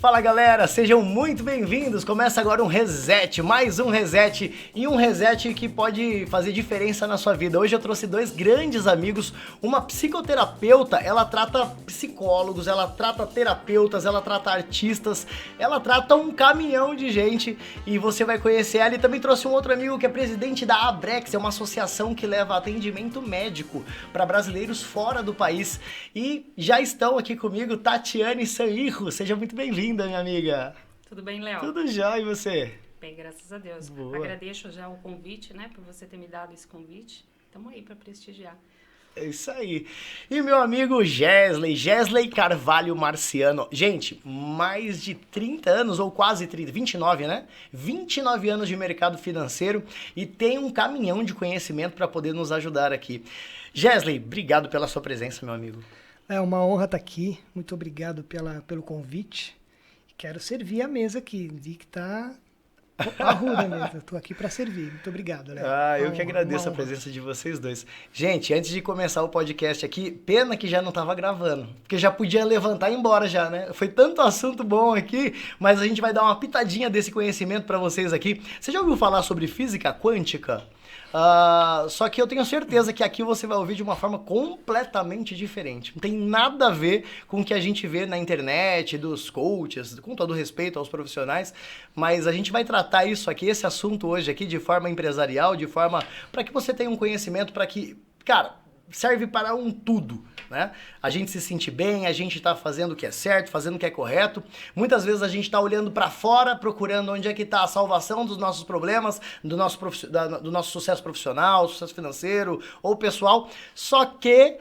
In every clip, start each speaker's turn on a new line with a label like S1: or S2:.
S1: Fala galera, sejam muito bem-vindos. Começa agora um reset, mais um reset e um reset que pode fazer diferença na sua vida. Hoje eu trouxe dois grandes amigos, uma psicoterapeuta, ela trata psicólogos, ela trata terapeutas, ela trata artistas, ela trata um caminhão de gente e você vai conhecer ela. E também trouxe um outro amigo que é presidente da Abrex, é uma associação que leva atendimento médico para brasileiros fora do país. E já estão aqui comigo Tatiane Sanirro, seja muito bem-vinda, minha amiga.
S2: Tudo bem, Léo?
S1: Tudo já, e você?
S2: Bem, graças a Deus.
S1: Boa.
S2: Agradeço já o convite, né, por você ter me dado esse convite. Estamos aí para prestigiar.
S1: É isso aí. E meu amigo Gesley Carvalho Marciano. Gente, mais de 30 anos, ou quase 30, 29, né? 29 anos de mercado financeiro e tem um caminhão de conhecimento para poder nos ajudar aqui. Gesley, obrigado pela sua presença, meu amigo.
S3: É uma honra estar aqui. Muito obrigado pelo convite. Quero servir a mesa aqui. Vi que tá arruda a mesa. Estou aqui para servir. Muito obrigado, Léo.
S1: Eu que agradeço a presença de vocês dois. Gente, antes de começar o podcast aqui, pena que já não estava gravando, porque já podia levantar e ir embora já, né? Foi tanto assunto bom aqui, mas a gente vai dar uma pitadinha desse conhecimento para vocês aqui. Você já ouviu falar sobre física quântica? Só que eu tenho certeza que aqui você vai ouvir de uma forma completamente diferente. Não tem nada a ver com o que a gente vê na internet, dos coaches, com todo respeito aos profissionais, mas a gente vai tratar isso aqui, esse assunto hoje aqui, de forma empresarial, de forma para que você tenha um conhecimento para que, cara, serve para um tudo, né? A gente se sente bem, a gente tá fazendo o que é certo, fazendo o que é correto. Muitas vezes a gente tá olhando para fora, procurando onde é que tá a salvação dos nossos problemas, do nosso sucesso profissional, sucesso financeiro ou pessoal. Só que,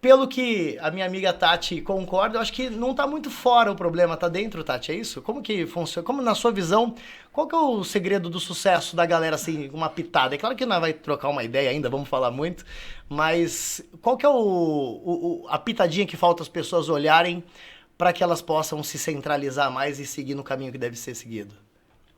S1: pelo que a minha amiga Tati concorda, eu acho que não tá muito fora o problema, tá dentro, Tati, é isso? Como que funciona? Como na sua visão, qual que é o segredo do sucesso da galera, assim, uma pitada? É claro que nós vai trocar uma ideia ainda, vamos falar muito, mas qual que é a pitadinha que falta as pessoas olharem para que elas possam se centralizar mais e seguir no caminho que deve ser seguido?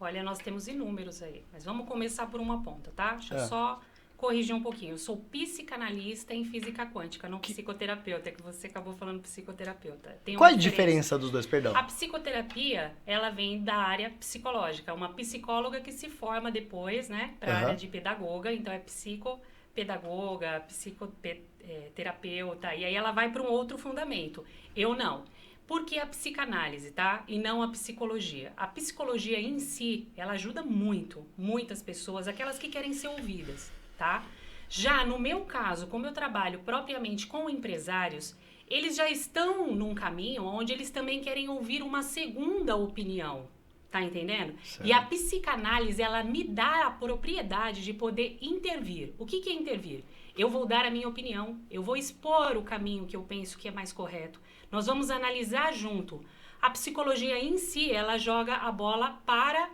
S2: Olha, nós temos inúmeros aí, mas vamos começar por uma ponta, tá? Deixa eu só corrigir um pouquinho. Eu sou psicanalista em física quântica, não psicoterapeuta, que você acabou falando psicoterapeuta.
S1: Qual é a diferença dos dois, perdão?
S2: A psicoterapia, ela vem da área psicológica. Uma psicóloga que se forma depois, né, para a área de pedagoga, então é psicopedagoga, psicoterapeuta, e aí ela vai para um outro fundamento. Eu não. Por que a psicanálise, tá? E não a psicologia? A psicologia em si, ela ajuda muitas pessoas, aquelas que querem ser ouvidas, tá? Já no meu caso, como eu trabalho propriamente com empresários, eles já estão num caminho onde eles também querem ouvir uma segunda opinião, tá entendendo? Certo. E a psicanálise, ela me dá a propriedade de poder intervir. O que é intervir? Eu vou dar a minha opinião, eu vou expor o caminho que eu penso que é mais correto. Nós vamos analisar junto. A psicologia em si, ela joga a bola para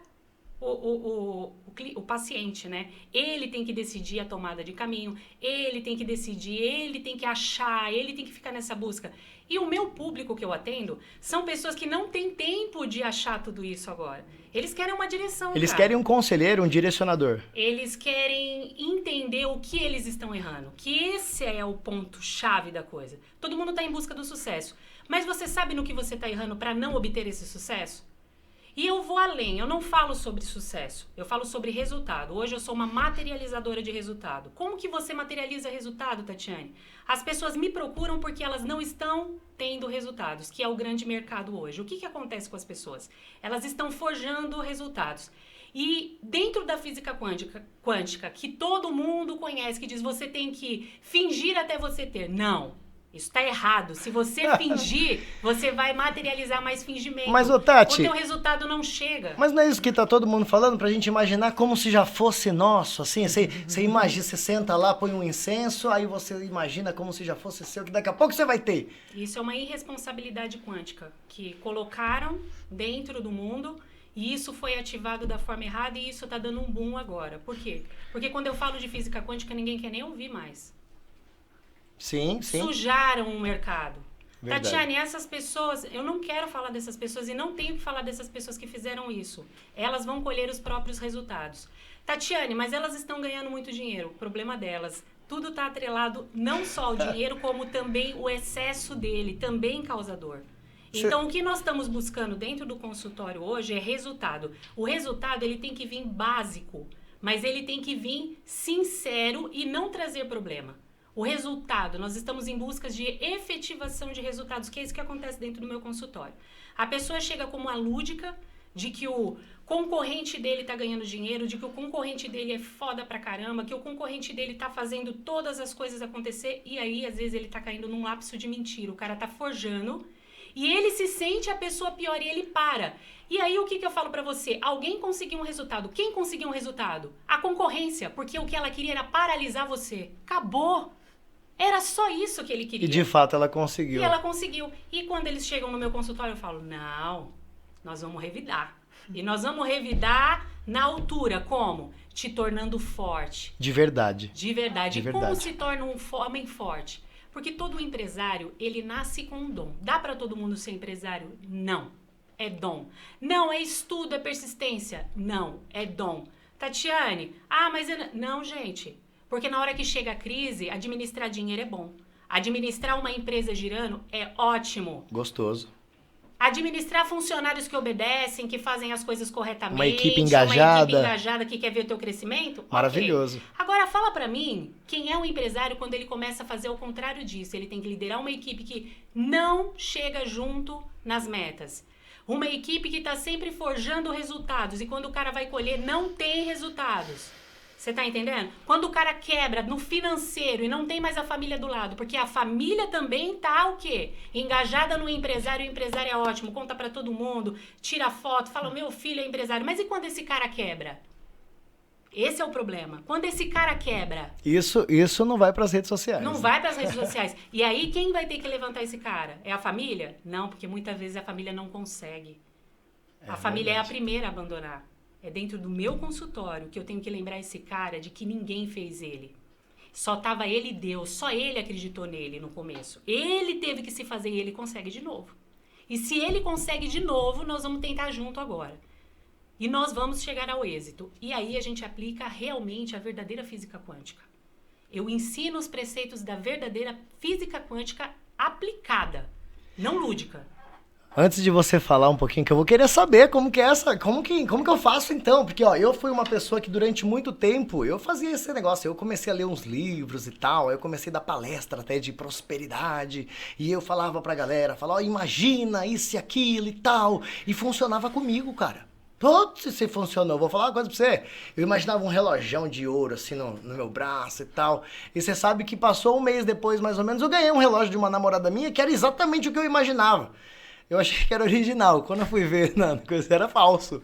S2: o paciente, né? Ele tem que decidir a tomada de caminho, ele tem que decidir, ele tem que achar, ele tem que ficar nessa busca. E o meu público que eu atendo são pessoas que não têm tempo de achar tudo isso agora. Eles querem uma direção,
S1: Eles querem um conselheiro, um direcionador.
S2: Eles querem entender o que eles estão errando, que esse é o ponto-chave da coisa. Todo mundo está em busca do sucesso. Mas você sabe no que você está errando para não obter esse sucesso? E eu vou além, eu não falo sobre sucesso, eu falo sobre resultado. Hoje eu sou uma materializadora de resultado. Como que você materializa resultado, Tatiane? As pessoas me procuram porque elas não estão tendo resultados, que é o grande mercado hoje. O que acontece com as pessoas? Elas estão forjando resultados. E dentro da física quântica, que todo mundo conhece, que diz você tem que fingir até você ter. Não. Isso tá errado. Se você fingir, você vai materializar mais fingimento.
S1: Mas, ô Tati,
S2: o teu resultado não chega.
S1: Mas não é isso que tá todo mundo falando? Pra gente imaginar como se já fosse nosso, assim? Você imagina, você senta lá, põe um incenso, aí você imagina como se já fosse seu, que daqui a pouco você vai ter.
S2: Isso é uma irresponsabilidade quântica, que colocaram dentro do mundo, e isso foi ativado da forma errada, e isso tá dando um boom agora. Por quê? Porque quando eu falo de física quântica, ninguém quer nem ouvir mais.
S1: Sim.
S2: Sujaram o mercado.
S1: Verdade.
S2: Tatiane, essas pessoas, eu não quero falar dessas pessoas e não tenho que falar dessas pessoas que fizeram isso. Elas vão colher os próprios resultados. Tatiane, mas elas estão ganhando muito dinheiro. O problema delas. Tudo está atrelado não só ao dinheiro, como também o excesso dele, também causador. Então, o que nós estamos buscando dentro do consultório hoje é resultado. O resultado, ele tem que vir básico, mas ele tem que vir sincero e não trazer problema. O resultado, nós estamos em busca de efetivação de resultados, que é isso que acontece dentro do meu consultório. A pessoa chega com uma lúdica de que o concorrente dele tá ganhando dinheiro, de que o concorrente dele é foda pra caramba, que o concorrente dele tá fazendo todas as coisas acontecer, e aí, às vezes, ele tá caindo num lapso de mentira. O cara tá forjando, e ele se sente a pessoa pior, e ele para. E aí, o que eu falo pra você? Alguém conseguiu um resultado. Quem conseguiu um resultado? A concorrência, porque o que ela queria era paralisar você. Acabou! Era só isso que ele queria.
S1: E de fato ela conseguiu.
S2: E ela conseguiu. E quando eles chegam no meu consultório, eu falo, não, nós vamos revidar. E nós vamos revidar na altura. Como? Te tornando forte.
S1: De verdade.
S2: De verdade.
S1: De
S2: E
S1: verdade.
S2: como se torna um homem forte? Porque todo empresário, ele nasce com um dom. Dá pra todo mundo ser empresário? Não. É dom. Não, é estudo, é persistência? Não, é dom. Tatiane, mas não, gente. Porque na hora que chega a crise, administrar dinheiro é bom. Administrar uma empresa girando é ótimo.
S1: Gostoso.
S2: Administrar funcionários que obedecem, que fazem as coisas corretamente.
S1: Uma equipe engajada.
S2: Uma equipe engajada que quer ver o teu crescimento.
S1: Maravilhoso.
S2: Okay. Agora, fala pra mim, quem é um empresário quando ele começa a fazer o contrário disso? Ele tem que liderar uma equipe que não chega junto nas metas. Uma equipe que tá sempre forjando resultados. E quando o cara vai colher, não tem resultados. Você tá entendendo? Quando o cara quebra no financeiro e não tem mais a família do lado, porque a família também tá o quê? Engajada no empresário, o empresário é ótimo, conta pra todo mundo, tira foto, fala, meu filho é empresário. Mas e quando esse cara quebra? Esse é o problema. Quando esse cara quebra...
S1: Isso não vai pras redes sociais.
S2: Não vai pras redes sociais. E aí, quem vai ter que levantar esse cara? É a família? Não, porque muitas vezes a família não consegue. A família
S1: verdade.
S2: é a primeira a abandonar. É dentro do meu consultório que eu tenho que lembrar esse cara de que ninguém fez ele. Só tava ele e Deus, só ele acreditou nele no começo. Ele teve que se fazer e ele consegue de novo. E se ele consegue de novo, nós vamos tentar junto agora. E nós vamos chegar ao êxito. E aí a gente aplica realmente a verdadeira física quântica. Eu ensino os preceitos da verdadeira física quântica aplicada, não lúdica.
S1: Antes de você falar um pouquinho, que eu vou querer saber como que eu faço então, porque ó, eu fui uma pessoa que durante muito tempo, eu fazia esse negócio, eu comecei a ler uns livros e tal, eu comecei a dar palestra até de prosperidade, e eu falava pra galera, ó, imagina isso e aquilo e tal, e funcionava comigo, cara. Se funcionou, vou falar uma coisa pra você, eu imaginava um relojão de ouro assim no meu braço e tal, e você sabe que passou um mês depois, mais ou menos, eu ganhei um relógio de uma namorada minha que era exatamente o que eu imaginava. Eu achei que era original. Quando eu fui ver, não, coisa era falso.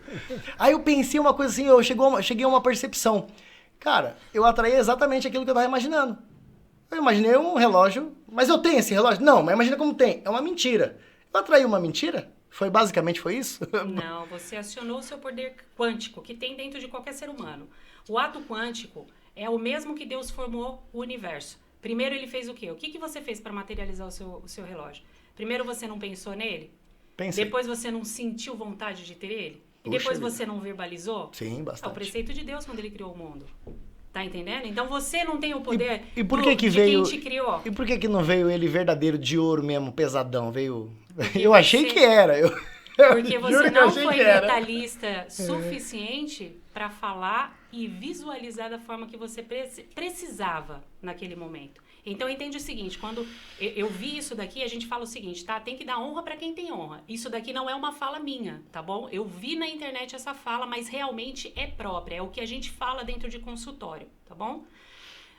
S1: Aí eu pensei uma coisa assim, eu cheguei a uma percepção. Cara, eu atraí exatamente aquilo que eu tava imaginando. Eu imaginei um relógio, mas eu tenho esse relógio? Não, mas imagina como tem. É uma mentira. Eu atraí uma mentira? Basicamente foi isso?
S2: Não, você acionou o seu poder quântico, que tem dentro de qualquer ser humano. O ato quântico é o mesmo que Deus formou o universo. Primeiro ele fez o quê? O que você fez para materializar o seu relógio? Primeiro você não pensou nele?
S1: Pensei.
S2: Depois você não sentiu vontade de ter ele? E
S1: Puxa
S2: depois
S1: vida.
S2: você não verbalizou?
S1: Sim,
S2: É o
S1: bastante.
S2: preceito de Deus quando ele criou o mundo. Tá entendendo? Então você não tem o poder
S1: E por que
S2: de
S1: veio...
S2: quem te criou.
S1: E por que não veio ele verdadeiro de ouro mesmo, pesadão? Veio...
S2: Porque
S1: Eu achei
S2: você-
S1: que era.
S2: Porque
S1: Juro
S2: você
S1: que eu
S2: não
S1: achei
S2: foi
S1: que era.
S2: detalhista suficiente para falar e visualizar da forma que você precisava naquele momento. Então entende o seguinte, quando eu vi isso daqui, a gente fala o seguinte, tá? Tem que dar honra para quem tem honra. Isso daqui não é uma fala minha, tá bom? Eu vi na internet essa fala, mas realmente é própria, é o que a gente fala dentro de consultório, tá bom?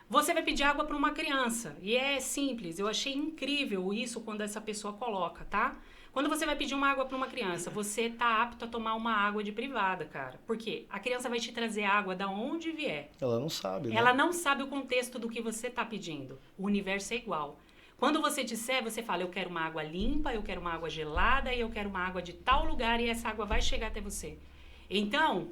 S2: Você vai pedir água para uma criança, e é simples, eu achei incrível isso quando essa pessoa coloca, tá? Quando você vai pedir uma água para uma criança, você tá apto a tomar uma água de privada, cara. Por quê? A criança vai te trazer água da onde vier.
S1: Ela não sabe, né?
S2: Ela não sabe o contexto do que você tá pedindo. O universo é igual. Quando você disser, você fala, eu quero uma água limpa, eu quero uma água gelada e eu quero uma água de tal lugar e essa água vai chegar até você. Então,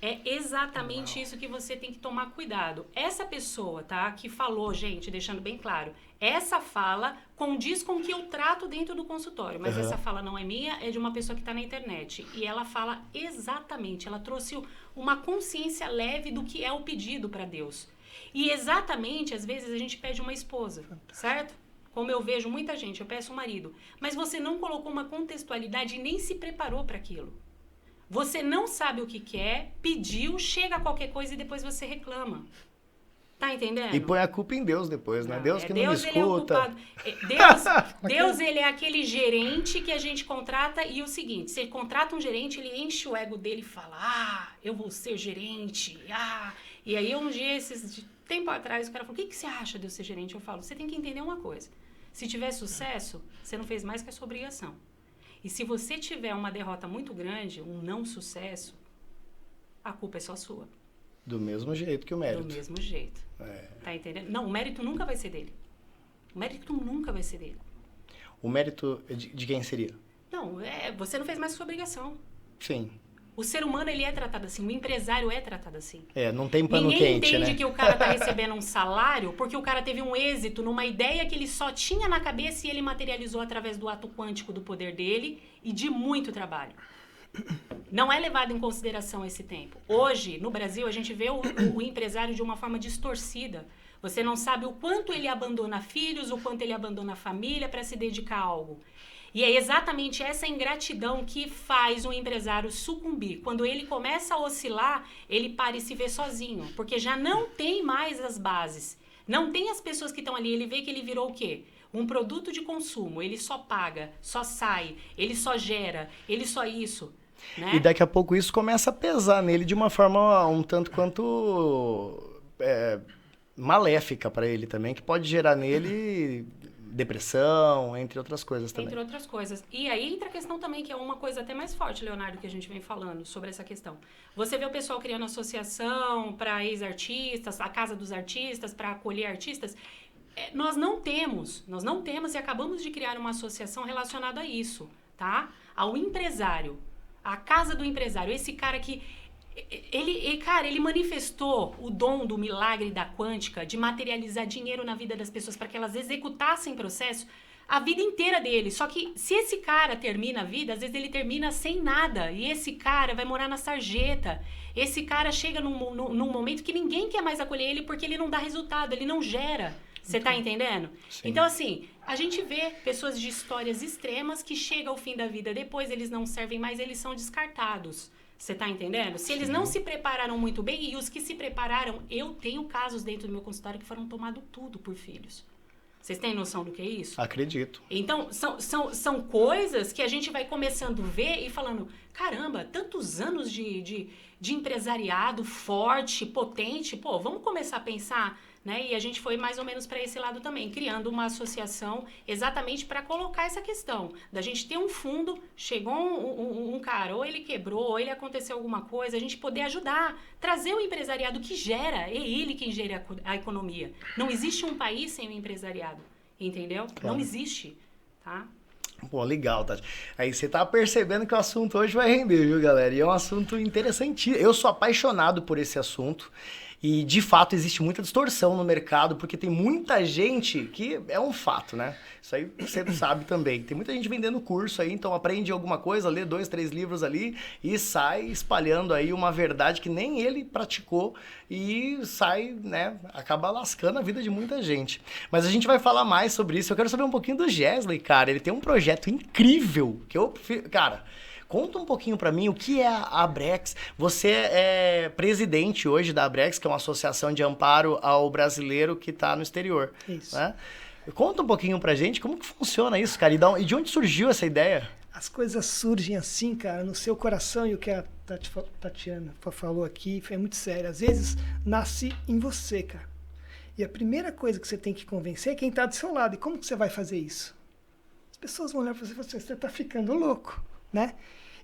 S2: é exatamente isso que você tem que tomar cuidado. Essa pessoa, tá, que falou, gente, deixando bem claro, essa fala condiz com o que eu trato dentro do consultório, mas essa fala não é minha, é de uma pessoa que está na internet. E ela fala exatamente, ela trouxe uma consciência leve do que é o pedido para Deus. E exatamente, às vezes, a gente pede uma esposa, certo? como eu vejo muita gente, eu peço um marido, mas você não colocou uma contextualidade e nem se preparou para aquilo. Você não sabe o que quer, pediu, chega a qualquer coisa e depois você reclama. Tá entendendo?
S1: E põe a culpa em Deus depois, né? Deus que não me
S2: Deus, ele é o
S1: escuta.
S2: culpado. Deus, ele é aquele gerente que a gente contrata e o seguinte, você contrata um gerente, ele enche o ego dele e fala, eu vou ser gerente, E aí um dia, tempo atrás, o cara falou, o que você acha de eu ser gerente? Eu falo, você tem que entender uma coisa, se tiver sucesso, você não fez mais que a sua obrigação. E se você tiver uma derrota muito grande, um não sucesso, a culpa é só sua.
S1: Do mesmo jeito que o mérito.
S2: Do mesmo jeito. Tá entendendo? Não, o mérito nunca vai ser dele. O mérito nunca vai ser dele.
S1: O mérito de quem seria?
S2: Não, você não fez mais que sua obrigação.
S1: Sim.
S2: O ser humano, ele é tratado assim. O empresário é tratado assim.
S1: Não tem pano
S2: Ninguém
S1: quente, né?
S2: entende que o cara tá recebendo um salário porque o cara teve um êxito numa ideia que ele só tinha na cabeça e ele materializou através do ato quântico do poder dele e de muito trabalho. Não é levado em consideração esse tempo. Hoje, no Brasil, a gente vê o empresário de uma forma distorcida. Você não sabe o quanto ele abandona filhos, o quanto ele abandona a família para se dedicar a algo. E é exatamente essa ingratidão que faz o empresário sucumbir. Quando ele começa a oscilar, ele para e se vê sozinho, porque já não tem mais as bases. Não tem as pessoas que estão ali. Ele vê que ele virou o quê? Um produto de consumo. Ele só paga, só sai, ele só gera, ele só isso. Né?
S1: E daqui a pouco isso começa a pesar nele de uma forma um tanto quanto maléfica para ele também, que pode gerar nele depressão, entre outras coisas também.
S2: Entre outras coisas. E aí entra a questão também, que é uma coisa até mais forte, Leonardo, que a gente vem falando sobre essa questão. Você vê o pessoal criando associação para ex-artistas, a Casa dos Artistas, para acolher artistas. Nós não temos e acabamos de criar uma associação relacionada a isso, tá? Ao empresário. A casa do empresário, esse cara que, ele manifestou o dom do milagre da quântica, de materializar dinheiro na vida das pessoas para que elas executassem processo a vida inteira dele. Só que se esse cara termina a vida, às vezes ele termina sem nada, e esse cara vai morar na sarjeta. Esse cara chega num momento que ninguém quer mais acolher ele porque ele não dá resultado, ele não gera. Você tá entendendo?
S1: Sim.
S2: Então, assim, a gente vê pessoas de histórias extremas que chegam ao fim da vida, depois eles não servem mais, eles são descartados. Você tá entendendo? Se eles não se prepararam muito bem, e os que se prepararam, eu tenho casos dentro do meu consultório que foram tomado tudo por filhos. Vocês têm noção do que é isso?
S1: Acredito.
S2: Então, são coisas que a gente vai começando a ver e falando, caramba, tantos anos de empresariado forte, potente, vamos começar a pensar, né? E a gente foi mais ou menos para esse lado também, criando uma associação exatamente para colocar essa questão da gente ter um fundo, chegou um cara, ou ele quebrou, ou ele aconteceu alguma coisa, a gente poder ajudar, trazer o empresariado que gera, é ele quem gera a economia. Não existe um país sem o empresariado, entendeu?
S1: Claro.
S2: Não existe, tá?
S1: Pô, legal, Tati. Aí você tá percebendo que o assunto hoje vai render, viu, galera? E é um assunto interessantíssimo. Eu sou apaixonado por esse assunto. E, de fato, existe muita distorção no mercado, porque tem muita gente que é um fato, né? Isso aí você sabe também. Tem muita gente vendendo curso aí, então aprende alguma coisa, lê 2, 3 livros ali e sai espalhando aí uma verdade que nem ele praticou e sai, né? Acaba lascando a vida de muita gente. Mas a gente vai falar mais sobre isso. Eu quero saber um pouquinho do Gesley, cara. Ele tem um projeto incrível que eu... Cara... Conta um pouquinho para mim o que é a Abrex. Você é presidente hoje da Abrex, que é uma associação de amparo ao brasileiro que está no exterior.
S3: Isso.
S1: Né? Conta um pouquinho pra gente como que funciona isso, cara. E de onde surgiu essa ideia?
S3: As coisas surgem assim, cara, no seu coração, e o que a Tatiana falou aqui foi muito sério. Às vezes, nasce em você, cara. E a primeira coisa que você tem que convencer é quem está do seu lado. E como que você vai fazer isso? As pessoas vão olhar para você e falar assim, você está ficando louco, né?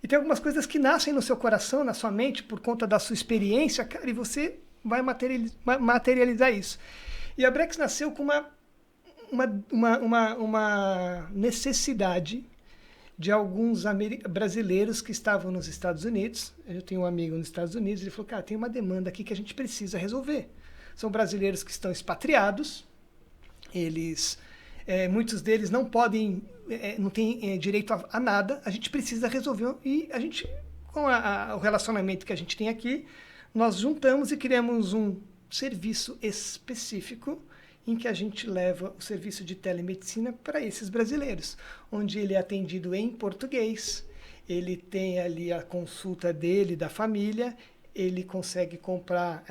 S3: E tem algumas coisas que nascem no seu coração, na sua mente, por conta da sua experiência, cara, e você vai materializar isso. E a Abrex nasceu com uma necessidade de alguns brasileiros que estavam nos Estados Unidos. Eu tenho um amigo nos Estados Unidos, ele falou, cara, tem uma demanda aqui que a gente precisa resolver. São brasileiros que estão expatriados, muitos deles não podem, não têm direito a nada, a gente precisa resolver, e a gente, com o relacionamento que a gente tem aqui, nós juntamos e criamos um serviço específico em que a gente leva o serviço de telemedicina para esses brasileiros, onde ele é atendido em português, ele tem ali a consulta dele, da família, ele consegue comprar,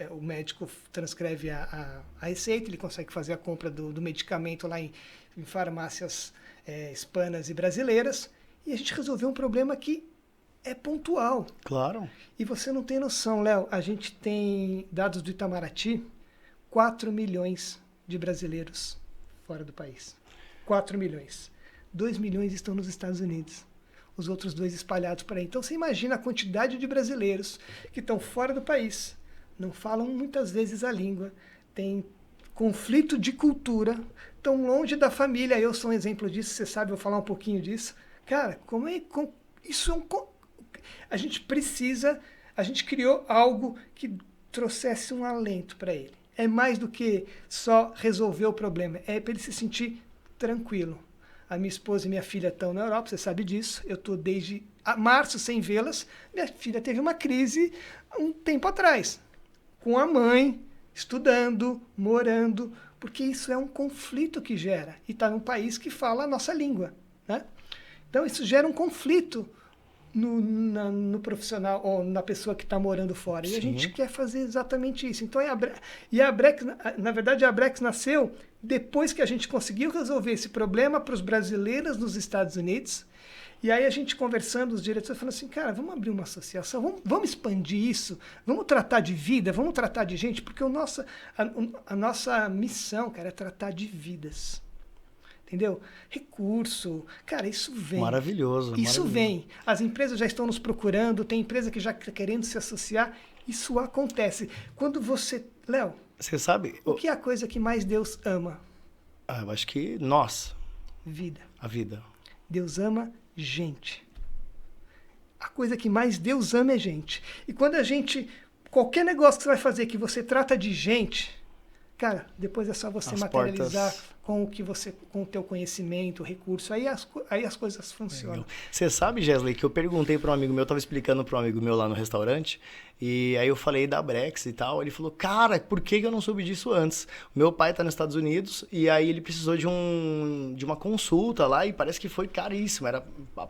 S3: o médico transcreve a receita, ele consegue fazer a compra do medicamento lá em farmácias hispanas e brasileiras, e a gente resolveu um problema que é pontual.
S1: Claro.
S3: E você não tem noção, Léo, a gente tem dados do Itamaraty, 4 milhões de brasileiros fora do país. 4 milhões. 2 milhões estão nos Estados Unidos. Os outros 2 espalhados por aí. Então você imagina a quantidade de brasileiros que estão fora do país, não falam muitas vezes a língua, tem conflito de cultura, estão longe da família. Eu sou um exemplo disso, você sabe, eu vou falar um pouquinho disso. Cara, isso é a gente criou algo que trouxesse um alento para ele. É mais do que só resolver o problema, é para ele se sentir tranquilo. A minha esposa e minha filha estão na Europa, você sabe disso. Eu estou desde março sem vê-las. Minha filha teve uma crise um tempo atrás, com a mãe, estudando, morando, porque isso é um conflito que gera. E está num país que fala a nossa língua, né? Então isso gera um conflito no profissional ou na pessoa que está morando fora. E a gente quer fazer exatamente isso. Então a Brex, na verdade, a Brex nasceu depois que a gente conseguiu resolver esse problema para os brasileiros nos Estados Unidos. E aí a gente conversando, os diretores falando assim, cara, vamos abrir uma associação, vamos expandir isso, vamos tratar de vida, vamos tratar de gente, porque a nossa missão, cara, é tratar de vidas. Entendeu? Recurso, cara, isso vem.
S1: Maravilhoso.
S3: Isso vem. As empresas já estão nos procurando, tem empresa que já está querendo se associar. Isso acontece. Quando você... Léo,
S1: você sabe...
S3: O que é a coisa que mais Deus ama?
S1: Eu acho que nós.
S3: Vida.
S1: A vida.
S3: Deus ama gente. A coisa que mais Deus ama é gente. E quando a gente... Qualquer negócio que você vai fazer que você trata de gente... Cara, depois é só você materializar com o teu conhecimento, recurso, aí as coisas funcionam.
S1: Legal. Você sabe, Gesley, que eu perguntei para um amigo meu, eu estava explicando para um amigo meu lá no restaurante, e aí eu falei da Brex e tal, ele falou, cara, por que eu não soube disso antes? O meu pai está nos Estados Unidos, e aí ele precisou de uma consulta lá, e parece que foi caríssimo,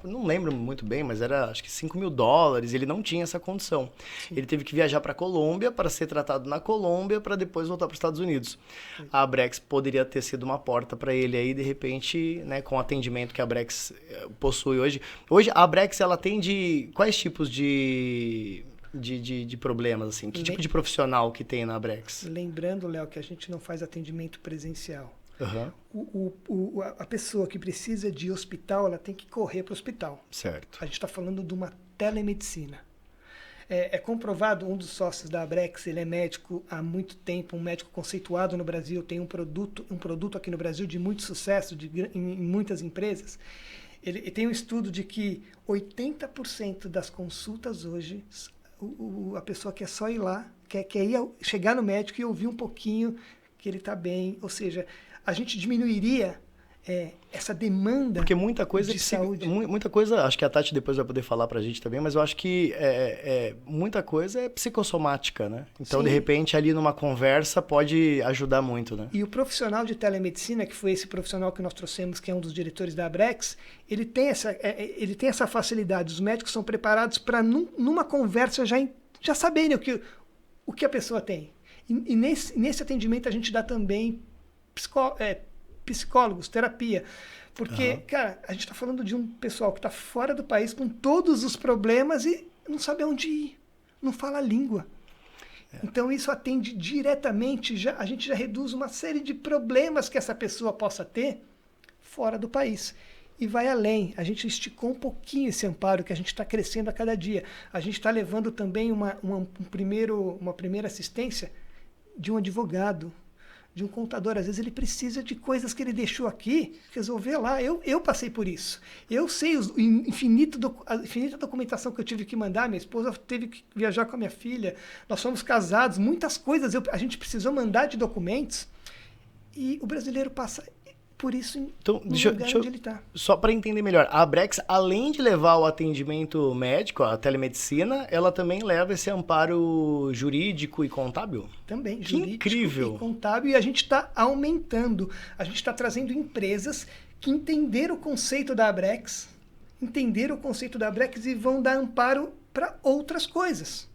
S1: não lembro muito bem, mas era acho que $5.000, ele não tinha essa condição. Sim. Ele teve que viajar para a Colômbia para ser tratado na Colômbia, para depois voltar para os Estados Unidos. Sim. A Brex poderia ter sido uma porta para ele aí, de repente, né, com o atendimento que a Brex possui hoje. Hoje, a Brex, ela atende quais tipos de problemas, assim? Que tipo de profissional que tem na Brex?
S3: Lembrando, Léo, que a gente não faz atendimento presencial.
S1: Uhum.
S3: A pessoa que precisa de hospital, ela tem que correr para o hospital.
S1: Certo.
S3: A gente está falando de uma telemedicina. É comprovado, um dos sócios da Brex, ele é médico há muito tempo, um médico conceituado no Brasil, tem um produto aqui no Brasil de muito sucesso em muitas empresas. Ele tem um estudo de que 80% das consultas hoje, a pessoa quer só ir lá, quer chegar no médico e ouvir um pouquinho que ele está bem. Ou seja, a gente diminuiria essa demanda. Porque
S1: muita coisa
S3: de saúde.
S1: Muita coisa, acho que a Tati depois vai poder falar pra gente também, mas eu acho que muita coisa é psicossomática, né? Então, sim, de repente, ali numa conversa pode ajudar muito, né?
S3: E o profissional de telemedicina, que foi esse profissional que nós trouxemos, que é um dos diretores da Brex, ele tem essa facilidade. Os médicos são preparados para, numa conversa, já saberem o que a pessoa tem. E nesse atendimento a gente dá também psicólogos, terapia. Porque, cara, a gente está falando de um pessoal que está fora do país com todos os problemas e não sabe aonde ir, não fala a língua. Então isso atende diretamente, a gente já reduz uma série de problemas que essa pessoa possa ter fora do país. E vai além, a gente esticou um pouquinho esse amparo que a gente está crescendo a cada dia. A gente está levando também uma primeira assistência de um advogado, de um contador. Às vezes ele precisa de coisas que ele deixou aqui, resolver lá. Eu passei por isso. Eu sei a infinita documentação que eu tive que mandar. Minha esposa teve que viajar com a minha filha. Nós somos casados. Muitas coisas a gente precisou mandar de documentos. E o brasileiro passa por isso
S1: Então,
S3: no
S1: deixa
S3: lugar
S1: eu-
S3: onde ele está.
S1: Só para entender melhor, a Brex, além de levar o atendimento médico, a telemedicina, ela também leva esse amparo jurídico e contábil?
S3: Também,
S1: Que
S3: jurídico
S1: incrível.
S3: e contábil, e a gente está aumentando. A gente está trazendo empresas que entenderam o conceito da Abrex, e vão dar amparo para outras coisas.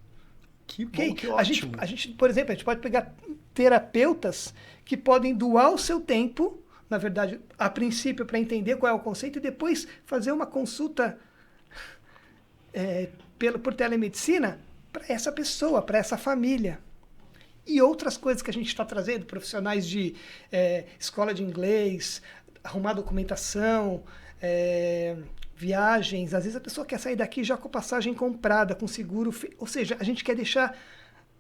S1: Que bom,
S3: Ok?
S1: que
S3: A gente,
S1: ótimo.
S3: por exemplo, a gente pode pegar terapeutas que podem doar o seu tempo, na verdade, a princípio, para entender qual é o conceito, e depois fazer uma consulta por telemedicina para essa pessoa, para essa família. E outras coisas que a gente está trazendo, profissionais de escola de inglês, arrumar documentação, viagens. Às vezes a pessoa quer sair daqui já com passagem comprada, com seguro. Ou seja, a gente quer deixar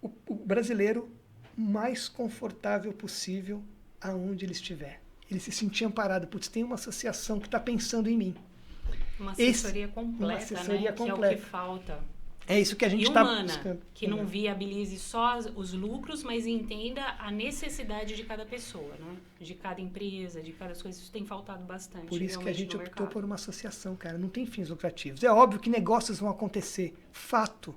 S3: o brasileiro mais confortável possível aonde ele estiver. Ele se sentir amparado. Putz, tem uma associação que está pensando em mim.
S2: Uma assessoria completa,
S3: uma assessoria
S2: né? Que é o
S3: completa.
S2: que falta.
S3: É isso que a gente
S2: E
S3: está
S2: humana,
S3: buscando.
S2: que não viabilize só os lucros, mas entenda a necessidade de cada pessoa, né? De cada empresa, de cada coisa. Isso tem faltado bastante.
S3: Por isso que a
S2: realmente,
S3: gente
S2: no
S3: optou
S2: mercado.
S3: por uma associação, cara. Não tem fins lucrativos. É óbvio que negócios vão acontecer. Fato.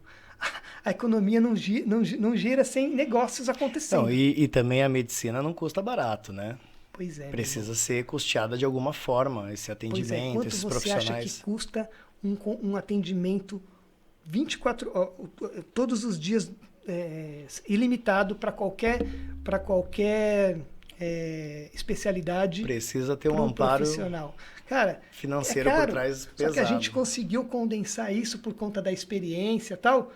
S3: A economia não gira sem negócios acontecendo.
S1: Não, e também a medicina não custa barato, né?
S3: Pois é.
S1: Precisa ser custeada de alguma forma, esse
S3: Pois é.
S1: atendimento,
S3: Quanto
S1: esses
S3: você
S1: profissionais.
S3: acha que custa um atendimento 24 todos os dias ilimitado para qualquer especialidade?
S1: Precisa ter um
S3: para
S1: amparo
S3: profissional. Cara,
S1: financeiro
S3: é caro,
S1: por trás
S3: só
S1: pesado.
S3: que a gente conseguiu condensar isso por conta da experiência e tal,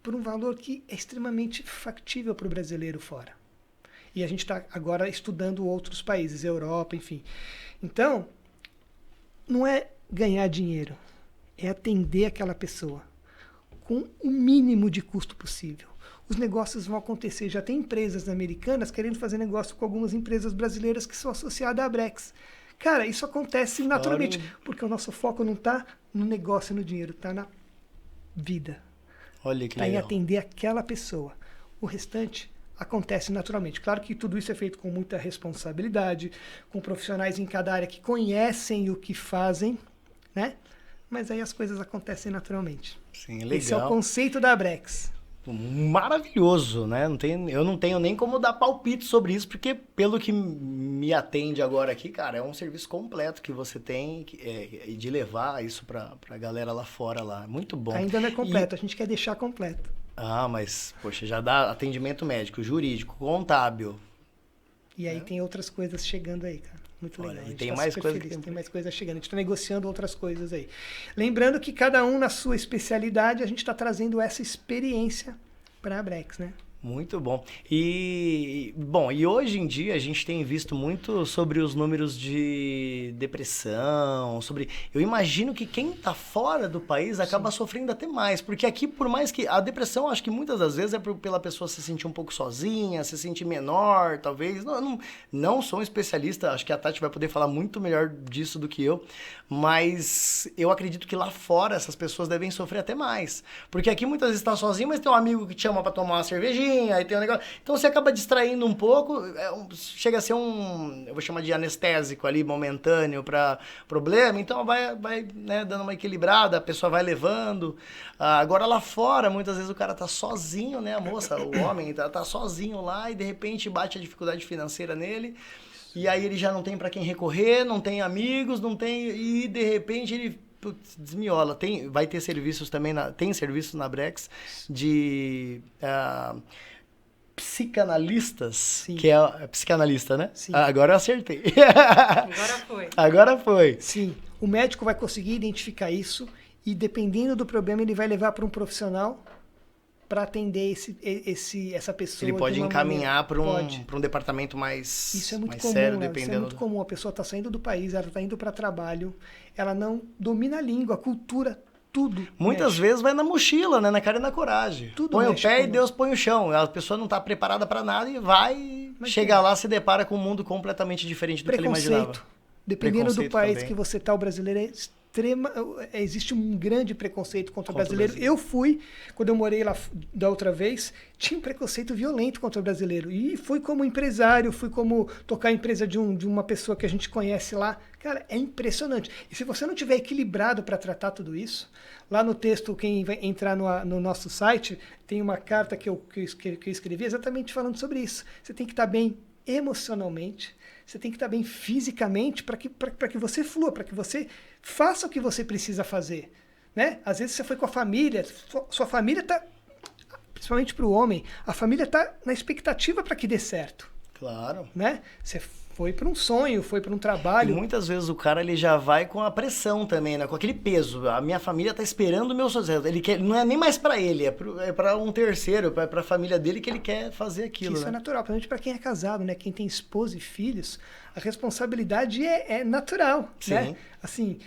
S3: por um valor que é extremamente factível para o brasileiro fora. E a gente está agora estudando outros países, Europa, enfim. Então, não é ganhar dinheiro, é atender aquela pessoa com o mínimo de custo possível. Os negócios vão acontecer. Já tem empresas americanas querendo fazer negócio com algumas empresas brasileiras que são associadas à Brex. Cara, isso acontece naturalmente, porque o nosso foco não está no negócio e no dinheiro, está na vida.
S1: Olha que
S3: Está em
S1: legal.
S3: atender aquela pessoa. O restante acontece naturalmente. Claro que tudo isso é feito com muita responsabilidade, com profissionais em cada área que conhecem o que fazem, né? Mas aí as coisas acontecem naturalmente.
S1: Sim, legal.
S3: Esse é o conceito da Brex.
S1: Maravilhoso, né? Eu não tenho nem como dar palpite sobre isso, porque pelo que me atende agora aqui, cara, é um serviço completo que você tem de levar isso pra galera lá fora lá. Muito bom.
S3: Ainda não é completo, a gente quer deixar completo.
S1: Mas, poxa, já dá atendimento médico, jurídico, contábil.
S3: E aí tem outras coisas chegando aí, cara. Muito legal.
S1: Olha,
S3: A
S1: e
S3: gente
S1: tem
S3: tá
S1: mais
S3: super
S1: coisa
S3: feliz,
S1: que
S3: tem mais coisa chegando. A gente está negociando outras coisas aí. Lembrando que cada um na sua especialidade, a gente está trazendo essa experiência para a Brex, né?
S1: Muito bom. E hoje em dia a gente tem visto muito sobre os números de depressão, eu imagino que quem está fora do país acaba sofrendo até mais, porque aqui, por mais que a depressão, acho que muitas das vezes é pela pessoa se sentir um pouco sozinha, se sentir menor, talvez. Não sou um especialista, acho que a Tati vai poder falar muito melhor disso do que eu, mas eu acredito que lá fora essas pessoas devem sofrer até mais, porque aqui muitas vezes está sozinho, mas tem um amigo que te chama para tomar uma cervejinha, aí tem um negócio. Então você acaba distraindo um pouco, chega a ser eu vou chamar de anestésico ali, momentâneo para problema, então vai né, dando uma equilibrada, a pessoa vai levando. Agora lá fora, muitas vezes o cara tá sozinho, né, a moça, o homem tá sozinho lá e de repente bate a dificuldade financeira nele. E aí ele já não tem para quem recorrer, não tem amigos, e de repente ele desmiola. Vai ter serviços também, tem serviços na Brex de psicanalistas,
S3: Sim.
S1: que é psicanalista, né?
S3: Sim.
S1: Agora eu acertei.
S2: Agora foi.
S1: Agora foi.
S3: Sim, o médico vai conseguir identificar isso e, dependendo do problema, ele vai levar para um profissional para atender essa pessoa.
S1: Ele pode
S3: de uma
S1: encaminhar
S3: maneira.
S1: para um departamento mais,
S3: Isso é muito
S1: mais
S3: comum,
S1: sério,
S3: Léo, isso é
S1: dependendo.
S3: muito comum. A pessoa está saindo do país, ela está indo para trabalho, ela não domina a língua, a cultura, tudo.
S1: Muitas
S3: mexe.
S1: vezes vai na mochila, né? Na cara e na coragem.
S3: Tudo
S1: põe o
S3: mexe
S1: pé e
S3: com-
S1: Deus põe o chão. A pessoa não está preparada para nada e vai
S3: Mas
S1: chegar lá, se depara com um mundo completamente diferente do que ele imaginava.
S3: Preconceito. Dependendo do
S1: Preconceito
S3: país
S1: também.
S3: que você está, o brasileiro é existe um grande preconceito contra o brasileiro. Eu fui, quando eu morei lá da outra vez, tinha um preconceito violento contra o brasileiro. E fui como empresário, fui como tocar a empresa de uma pessoa que a gente conhece lá. Cara, é impressionante. E se você não tiver equilibrado para tratar tudo isso, lá no texto, quem vai entrar no nosso site, tem uma carta que eu escrevi exatamente falando sobre isso. Você tem que estar bem emocionalmente, você tem que estar bem fisicamente para que você flua, para que você faça o que você precisa fazer, né? Às vezes você foi com a família, sua família está, principalmente para o homem, a família está na expectativa para que dê certo.
S1: Claro.
S3: Né? Você foi para um sonho, foi para um trabalho.
S1: E muitas vezes o cara ele já vai com a pressão também, né? Com aquele peso. A minha família tá esperando o meu sucesso. Ele quer, não é nem mais para ele, é para um terceiro, para a família dele que ele quer fazer aquilo.
S3: Isso, né? É natural, principalmente para quem é casado, né? Quem tem esposa e filhos, a responsabilidade é natural,
S1: Sim.
S3: né? Assim,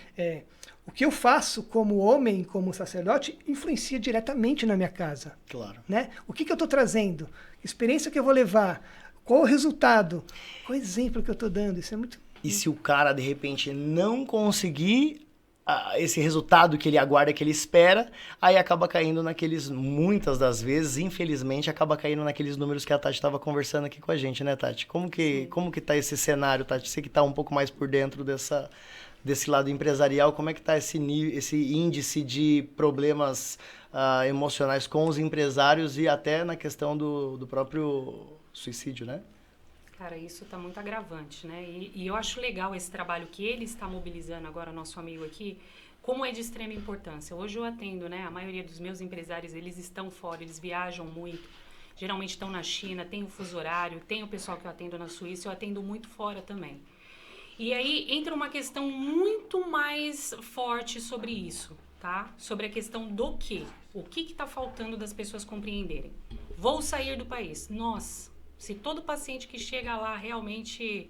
S3: o que eu faço como homem, como sacerdote, influencia diretamente na minha casa.
S1: Claro.
S3: Né? O que eu estou trazendo? Que experiência que eu vou levar? Qual o resultado? Qual o exemplo que eu estou dando? Isso é muito...
S1: E se o cara, de repente, não conseguir esse resultado que ele aguarda, que ele espera, aí acaba caindo naqueles, muitas das vezes, infelizmente, acaba caindo naqueles números que a Tati estava conversando aqui com a gente, né, Tati? Como que tá esse cenário, Tati? Você que tá um pouco mais por dentro desse lado empresarial, como é que tá esse índice de problemas emocionais com os empresários e até na questão do próprio suicídio, né?
S2: Cara, isso está muito agravante, né? E eu acho legal esse trabalho que ele está mobilizando agora, nosso amigo aqui, como é de extrema importância. Hoje eu atendo, né? A maioria dos meus empresários, eles estão fora, eles viajam muito. Geralmente estão na China, tem o fuso horário, tem o pessoal que eu atendo na Suíça, eu atendo muito fora também. E aí entra uma questão muito mais forte sobre isso, tá? Sobre a questão do quê? O que está faltando das pessoas compreenderem? Vou sair do país. Nossa, se todo paciente que chega lá realmente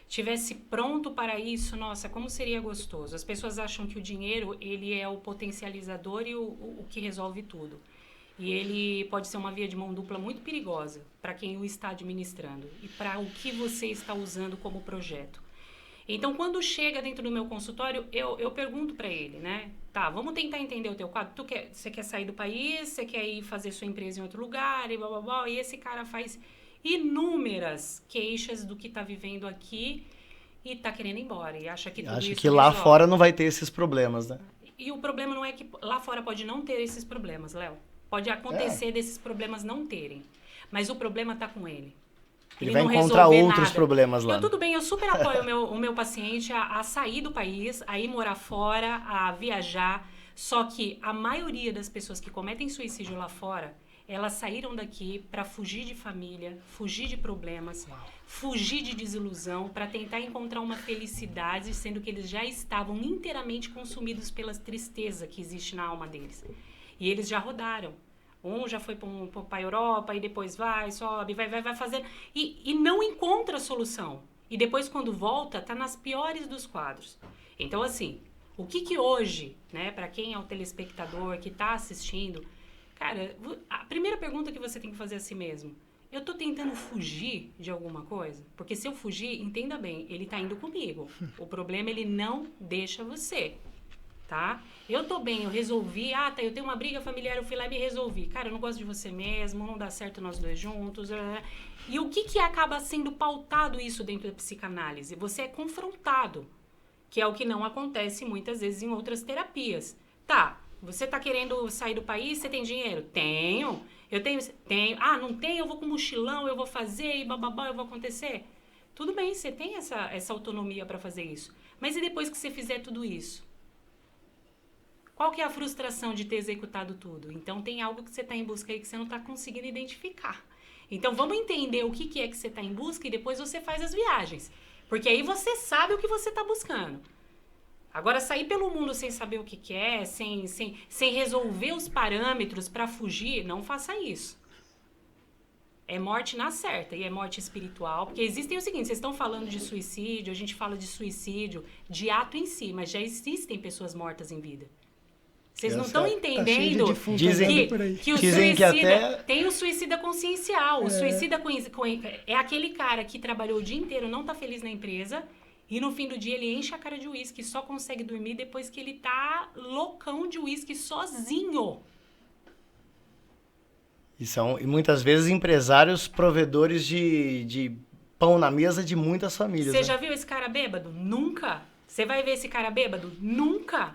S2: tivesse pronto para isso, nossa, como seria gostoso. As pessoas acham que o dinheiro, ele é o potencializador e o que resolve tudo. E ele pode ser uma via de mão dupla muito perigosa para quem o está administrando e para o que você está usando como projeto. Então, quando chega dentro do meu consultório, eu pergunto para ele, né? Tá, vamos tentar entender o teu quadro. Você quer sair do país, você quer ir fazer sua empresa em outro lugar, e blá, blá, blá. E esse cara faz inúmeras queixas do que está vivendo aqui e está querendo ir embora. E acha que tudo
S1: Acho
S2: isso
S1: que lá
S2: resolve.
S1: fora não vai ter esses problemas, né?
S2: E o problema não é que lá fora pode não ter esses problemas, Léo. Pode acontecer desses problemas não terem. Mas o problema está com ele.
S1: Ele vai
S2: não
S1: encontrar
S2: resolver
S1: outros
S2: nada.
S1: problemas lá.
S2: Tudo bem, eu super apoio o meu paciente a sair do país, a ir morar fora, a viajar. Só que a maioria das pessoas que cometem suicídio lá fora, elas saíram daqui para fugir de família, fugir de problemas, fugir de desilusão, para tentar encontrar uma felicidade, sendo que eles já estavam inteiramente consumidos pela tristeza que existe na alma deles. E eles já rodaram. Um já foi para a Europa e depois vai, sobe, vai fazendo. E não encontra solução. E depois, quando volta, tá nas piores dos quadros. Então, assim, o que hoje, né, para quem é o telespectador que está assistindo, cara, a primeira pergunta que você tem que fazer a si mesmo: eu tô tentando fugir de alguma coisa? Porque se eu fugir, entenda bem, ele tá indo comigo. O problema, ele não deixa você. Tá? Eu tô bem, eu resolvi, eu tenho uma briga familiar, eu fui lá e me resolvi. Cara, eu não gosto de você mesmo, não dá certo nós dois juntos. E o que acaba sendo pautado isso dentro da psicanálise? Você é confrontado, que é o que não acontece muitas vezes em outras terapias. Tá, você tá querendo sair do país, você tem dinheiro? Tenho. Eu tenho. Não tenho, eu vou com mochilão, eu vou fazer e bababá, eu vou acontecer. Tudo bem, você tem essa autonomia para fazer isso. Mas e depois que você fizer tudo isso? Qual que é a frustração de ter executado tudo? Então, tem algo que você está em busca aí que você não está conseguindo identificar. Então, vamos entender o que é que você está em busca e depois você faz as viagens. Porque aí você sabe o que você está buscando. Agora, sair pelo mundo sem saber o que é, sem resolver os parâmetros para fugir, não faça isso. É morte na certa e é morte espiritual. Porque existem o seguinte, vocês estão falando de suicídio, a gente fala de suicídio, de ato em si, mas já existem pessoas mortas em vida. Vocês não estão entendendo que o suicida tem o suicida consciencial. O suicida é aquele cara que trabalhou o dia inteiro, não está feliz na empresa E no fim do dia ele enche a cara de uísque e só consegue dormir depois que ele tá loucão de uísque sozinho.
S1: E muitas vezes empresários provedores de pão na mesa de muitas famílias.
S2: Você já viu esse cara bêbado? Nunca. Você vai ver esse cara bêbado? Nunca.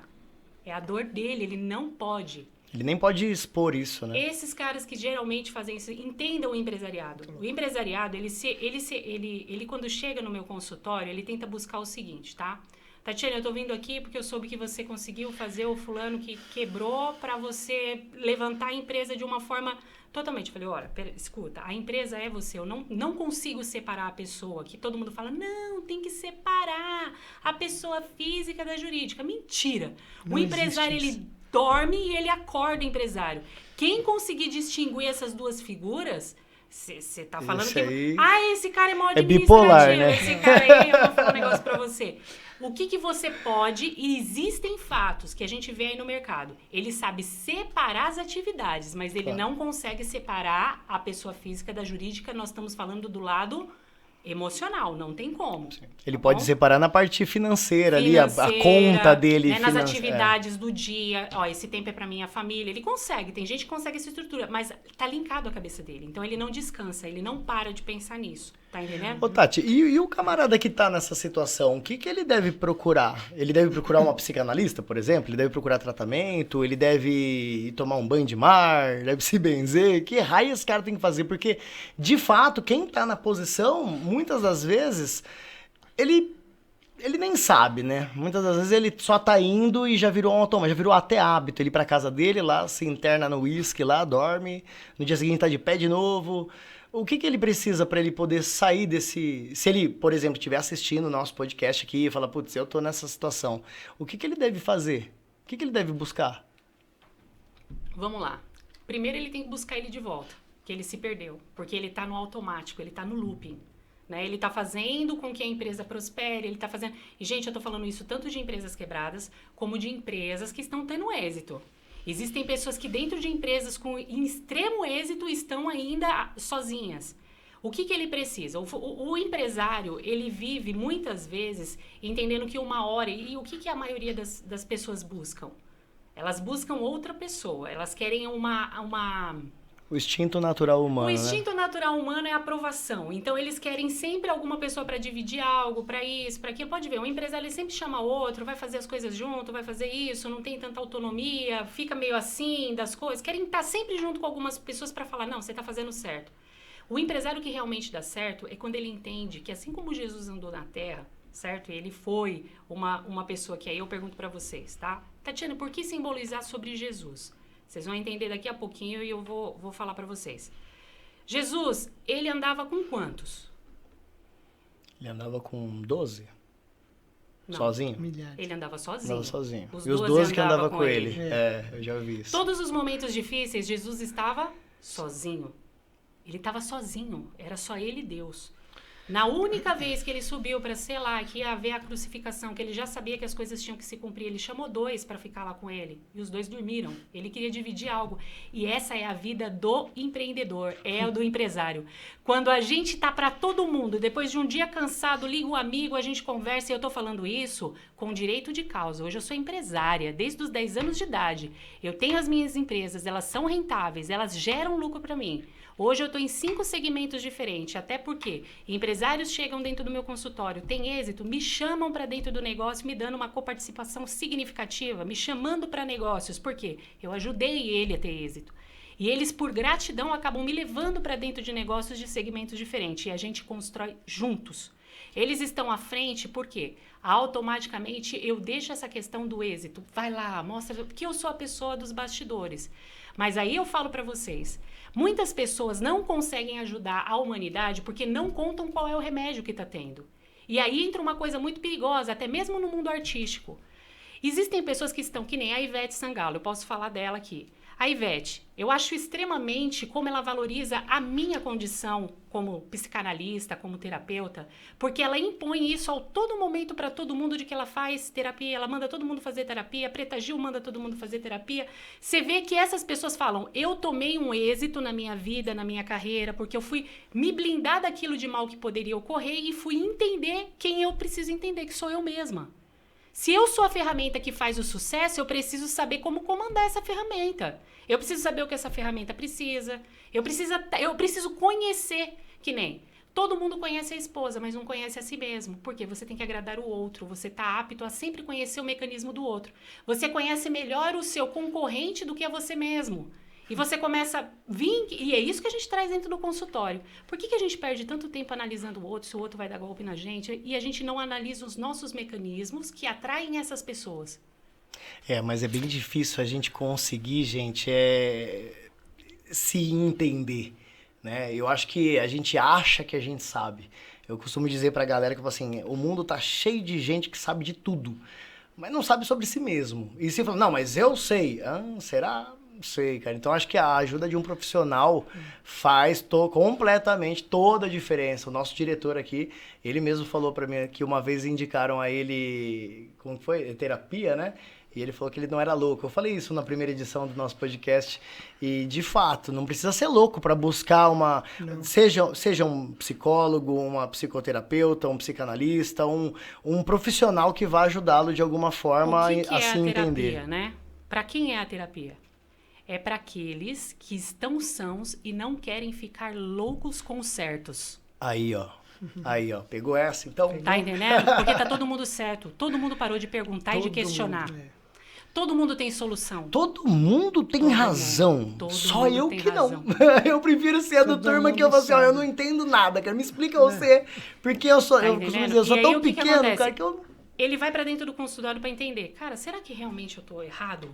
S2: É a dor dele, ele não pode.
S1: Ele nem pode expor isso, né?
S2: Esses caras que geralmente fazem isso, entendam o empresariado. O empresariado, ele quando chega no meu consultório, ele tenta buscar o seguinte, tá? Tatiana, eu tô vindo aqui porque eu soube que você conseguiu fazer o fulano que quebrou para você levantar a empresa de uma forma totalmente. Eu falei, olha, escuta, a empresa é você. Eu não consigo separar a pessoa, que todo mundo fala, não, tem que separar a pessoa física da jurídica. Mentira.
S3: Não
S2: o empresário,
S3: existe isso.
S2: ele dorme e ele acorda empresário. Quem conseguir distinguir essas duas figuras, você tá falando
S1: Esse aí
S2: esse cara é mó
S1: é
S2: administrativo,
S1: bipolar, né?
S2: esse cara aí, eu vou falar um negócio pra você. O que você pode, e existem fatos que a gente vê aí no mercado, ele sabe separar as atividades, mas ele não consegue separar a pessoa física da jurídica, nós estamos falando do lado emocional, não tem como.
S1: Ele
S2: tá
S1: pode
S2: bom?
S1: separar na parte financeira ali, a conta dele.
S2: Né, nas atividades do dia, ó, esse tempo é pra minha família, ele consegue, tem gente que consegue essa estrutura, mas tá linkado à cabeça dele, então ele não descansa, ele não para de pensar nisso, tá entendendo?
S1: Ô, Tati, e o camarada que tá nessa situação, o que ele deve procurar? Ele deve procurar uma psicanalista, por exemplo? Ele deve procurar tratamento? Ele deve ir tomar um banho de mar? Deve se benzer? Que raio esse cara tem que fazer? Porque, de fato, quem tá na posição, muitas das vezes, ele nem sabe, né? Muitas das vezes ele só tá indo e já virou um automático, já virou até hábito. Ele ir pra casa dele, lá, se interna no uísque, lá, dorme. No dia seguinte tá de pé de novo. O que ele precisa para ele poder sair desse... Se ele, por exemplo, estiver assistindo o nosso podcast aqui e falar, putz, eu tô nessa situação. O que ele deve fazer? O que ele deve buscar?
S2: Vamos lá. Primeiro ele tem que buscar ele de volta, que ele se perdeu, porque ele tá no automático, ele tá no looping. Né? Ele tá fazendo com que a empresa prospere, ele tá fazendo... E, gente, eu tô falando isso tanto de empresas quebradas, como de empresas que estão tendo êxito. Existem pessoas que dentro de empresas com extremo êxito estão ainda sozinhas. O que ele precisa? O empresário, ele vive muitas vezes entendendo que uma hora... E o que a maioria das pessoas buscam? Elas buscam outra pessoa, elas querem uma
S1: O instinto natural humano,
S2: O instinto natural humano é a aprovação. Então, eles querem sempre alguma pessoa para dividir algo, para isso, para aquilo. Pode ver, um empresário ele sempre chama outro, vai fazer as coisas junto, vai fazer isso, não tem tanta autonomia, fica meio assim das coisas. Querem estar sempre junto com algumas pessoas para falar, não, você está fazendo certo. O empresário que realmente dá certo é quando ele entende que assim como Jesus andou na Terra, certo? Ele foi uma pessoa que aí eu pergunto para vocês, tá? Tatiana, por que simbolizar sobre Jesus? Vocês vão entender daqui a pouquinho e eu vou falar para vocês. Jesus, ele andava com quantos?
S1: Ele andava com 12?
S2: Não.
S1: Sozinho?
S3: Milhares.
S2: Ele andava sozinho.
S1: Andava sozinho.
S2: Os
S1: E os
S2: 12
S1: 12 que andavam
S2: andavam
S1: com
S2: com
S1: ele.
S3: ele.
S1: Eu já vi isso.
S2: Todos os momentos difíceis, Jesus estava sozinho. Ele estava sozinho. Era só ele e Deus. Na única vez que ele subiu para, sei lá, que ia haver a crucificação, que ele já sabia que as coisas tinham que se cumprir, ele chamou 2 para ficar lá com ele. E os 2 dormiram. Ele queria dividir algo. E essa é a vida do empreendedor, é a do empresário. Quando a gente tá para todo mundo, depois de um dia cansado, liga um amigo, a gente conversa, e eu tô falando isso com direito de causa. Hoje eu sou empresária, desde os 10 anos de idade. Eu tenho as minhas empresas, elas são rentáveis, elas geram lucro para mim. Hoje eu estou em 5 segmentos diferentes, até porque empresários chegam dentro do meu consultório, têm êxito, me chamam para dentro do negócio, me dando uma coparticipação significativa, me chamando para negócios, porque eu ajudei ele a ter êxito. E eles, por gratidão, acabam me levando para dentro de negócios de segmentos diferentes, e a gente constrói juntos. Eles estão à frente porque automaticamente eu deixo essa questão do êxito. Vai lá, mostra que eu sou a pessoa dos bastidores. Mas aí eu falo para vocês, muitas pessoas não conseguem ajudar a humanidade porque não contam qual é o remédio que está tendo. E aí entra uma coisa muito perigosa, até mesmo no mundo artístico. Existem pessoas que estão, que nem a Ivete Sangalo, eu posso falar dela aqui. A Ivete, eu acho extremamente como ela valoriza a minha condição como psicanalista, como terapeuta, porque ela impõe isso a todo momento para todo mundo de que ela faz terapia, ela manda todo mundo fazer terapia, a Preta Gil manda todo mundo fazer terapia. Você vê que essas pessoas falam, eu tomei um êxito na minha vida, na minha carreira, porque eu fui me blindar daquilo de mal que poderia ocorrer e fui entender quem eu preciso entender, que sou eu mesma. Se eu sou a ferramenta que faz o sucesso, eu preciso saber como comandar essa ferramenta. Eu preciso saber o que essa ferramenta precisa. Eu preciso conhecer, que nem todo mundo conhece a esposa, mas não conhece a si mesmo. Porque você tem que agradar o outro. Você está apto a sempre conhecer o mecanismo do outro. Você conhece melhor o seu concorrente do que a você mesmo. E você começa a vir, e é isso que a gente traz dentro do consultório. Por que a gente perde tanto tempo analisando o outro, se o outro vai dar golpe na gente, e a gente não analisa os nossos mecanismos que atraem essas pessoas?
S1: Mas é bem difícil a gente conseguir, gente, se entender, né? Eu acho que a gente acha que a gente sabe. Eu costumo dizer pra galera que, assim, o mundo tá cheio de gente que sabe de tudo, mas não sabe sobre si mesmo. E se fala, não, mas eu sei. Será? Não sei, cara. Então, acho que a ajuda de um profissional faz completamente toda a diferença. O nosso diretor aqui, ele mesmo falou pra mim que uma vez indicaram a ele, como foi? Terapia, né? E ele falou que ele não era louco. Eu falei isso na primeira edição do nosso podcast. E, de fato, não precisa ser louco para buscar seja um psicólogo, uma psicoterapeuta, um psicanalista, um profissional que vá ajudá-lo de alguma forma a se entender.
S2: Terapia, né? Para quem é a terapia? É para aqueles que estão sãos e não querem ficar loucos com certos.
S1: Aí, ó. Pegou essa, então?
S2: Tá entendendo? Porque tá todo mundo certo. Todo mundo parou de perguntar e de questionar. Todo mundo tem solução.
S1: Todo mundo tem razão. Só eu que não. Eu prefiro ser a do turma que eu falo assim, eu não entendo nada, cara. Me explica você. Porque eu sou tão pequeno, cara, que eu...
S2: Ele vai pra dentro do consultório pra entender. Cara, será que realmente eu tô errado?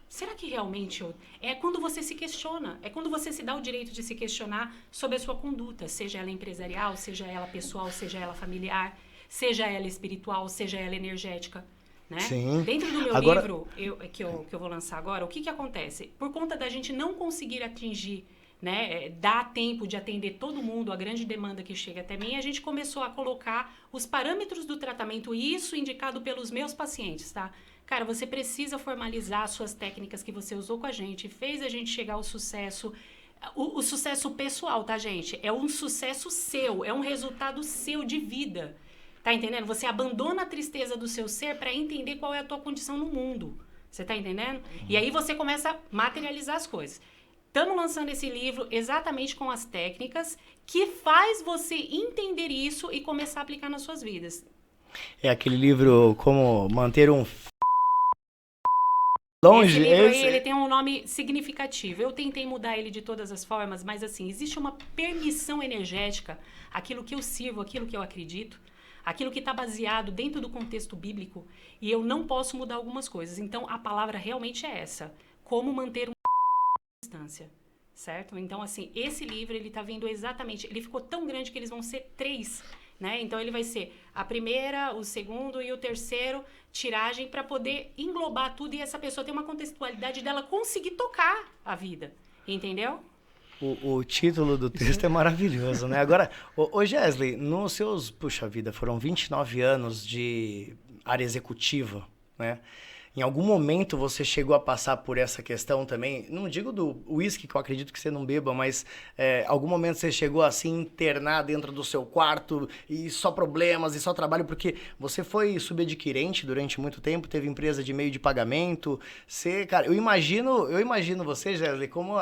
S2: Será que realmente eu... É quando você se questiona. É quando você se dá o direito de se questionar sobre a sua conduta. Seja ela empresarial, seja ela pessoal, seja ela familiar, seja ela espiritual, seja ela energética. Né?
S1: Sim.
S2: Dentro do meu livro, que eu vou lançar agora, o que acontece? Por conta da gente não conseguir atingir, né, dar tempo de atender todo mundo, a grande demanda que chega até mim, a gente começou a colocar os parâmetros do tratamento, e isso indicado pelos meus pacientes, tá? Cara, você precisa formalizar suas técnicas que você usou com a gente, fez a gente chegar ao sucesso. O sucesso pessoal, tá, gente? É um sucesso seu, é um resultado seu de vida. Tá entendendo? Você abandona a tristeza do seu ser para entender qual é a tua condição no mundo. Você tá entendendo? E aí você começa a materializar as coisas. Estamos lançando esse livro exatamente com as técnicas que faz você entender isso e começar a aplicar nas suas vidas.
S1: É aquele livro Como Manter um Longe.
S2: Esse livro aí, ele tem um nome significativo. Eu tentei mudar ele de todas as formas, mas assim, existe uma permissão energética, aquilo que eu sirvo, aquilo que eu acredito, aquilo que está baseado dentro do contexto bíblico, e eu não posso mudar algumas coisas. Então, a palavra realmente é essa. Como manter uma distância, certo? Então, assim, esse livro, ele está vindo exatamente... Ele ficou tão grande que eles vão ser 3, né? Então, ele vai ser a primeira, o segundo e o terceiro tiragem para poder englobar tudo e essa pessoa ter uma contextualidade dela conseguir tocar a vida, entendeu?
S1: O título do texto é maravilhoso, né? Agora, ô Gesley, nos seus, puxa vida, foram 29 anos de área executiva, né? Em algum momento você chegou a passar por essa questão também? Não digo do uísque, que eu acredito que você não beba, mas algum momento você chegou a se internar dentro do seu quarto e só problemas e só trabalho, porque você foi subadquirente durante muito tempo, teve empresa de meio de pagamento. Você, cara, eu imagino você, Gesley, como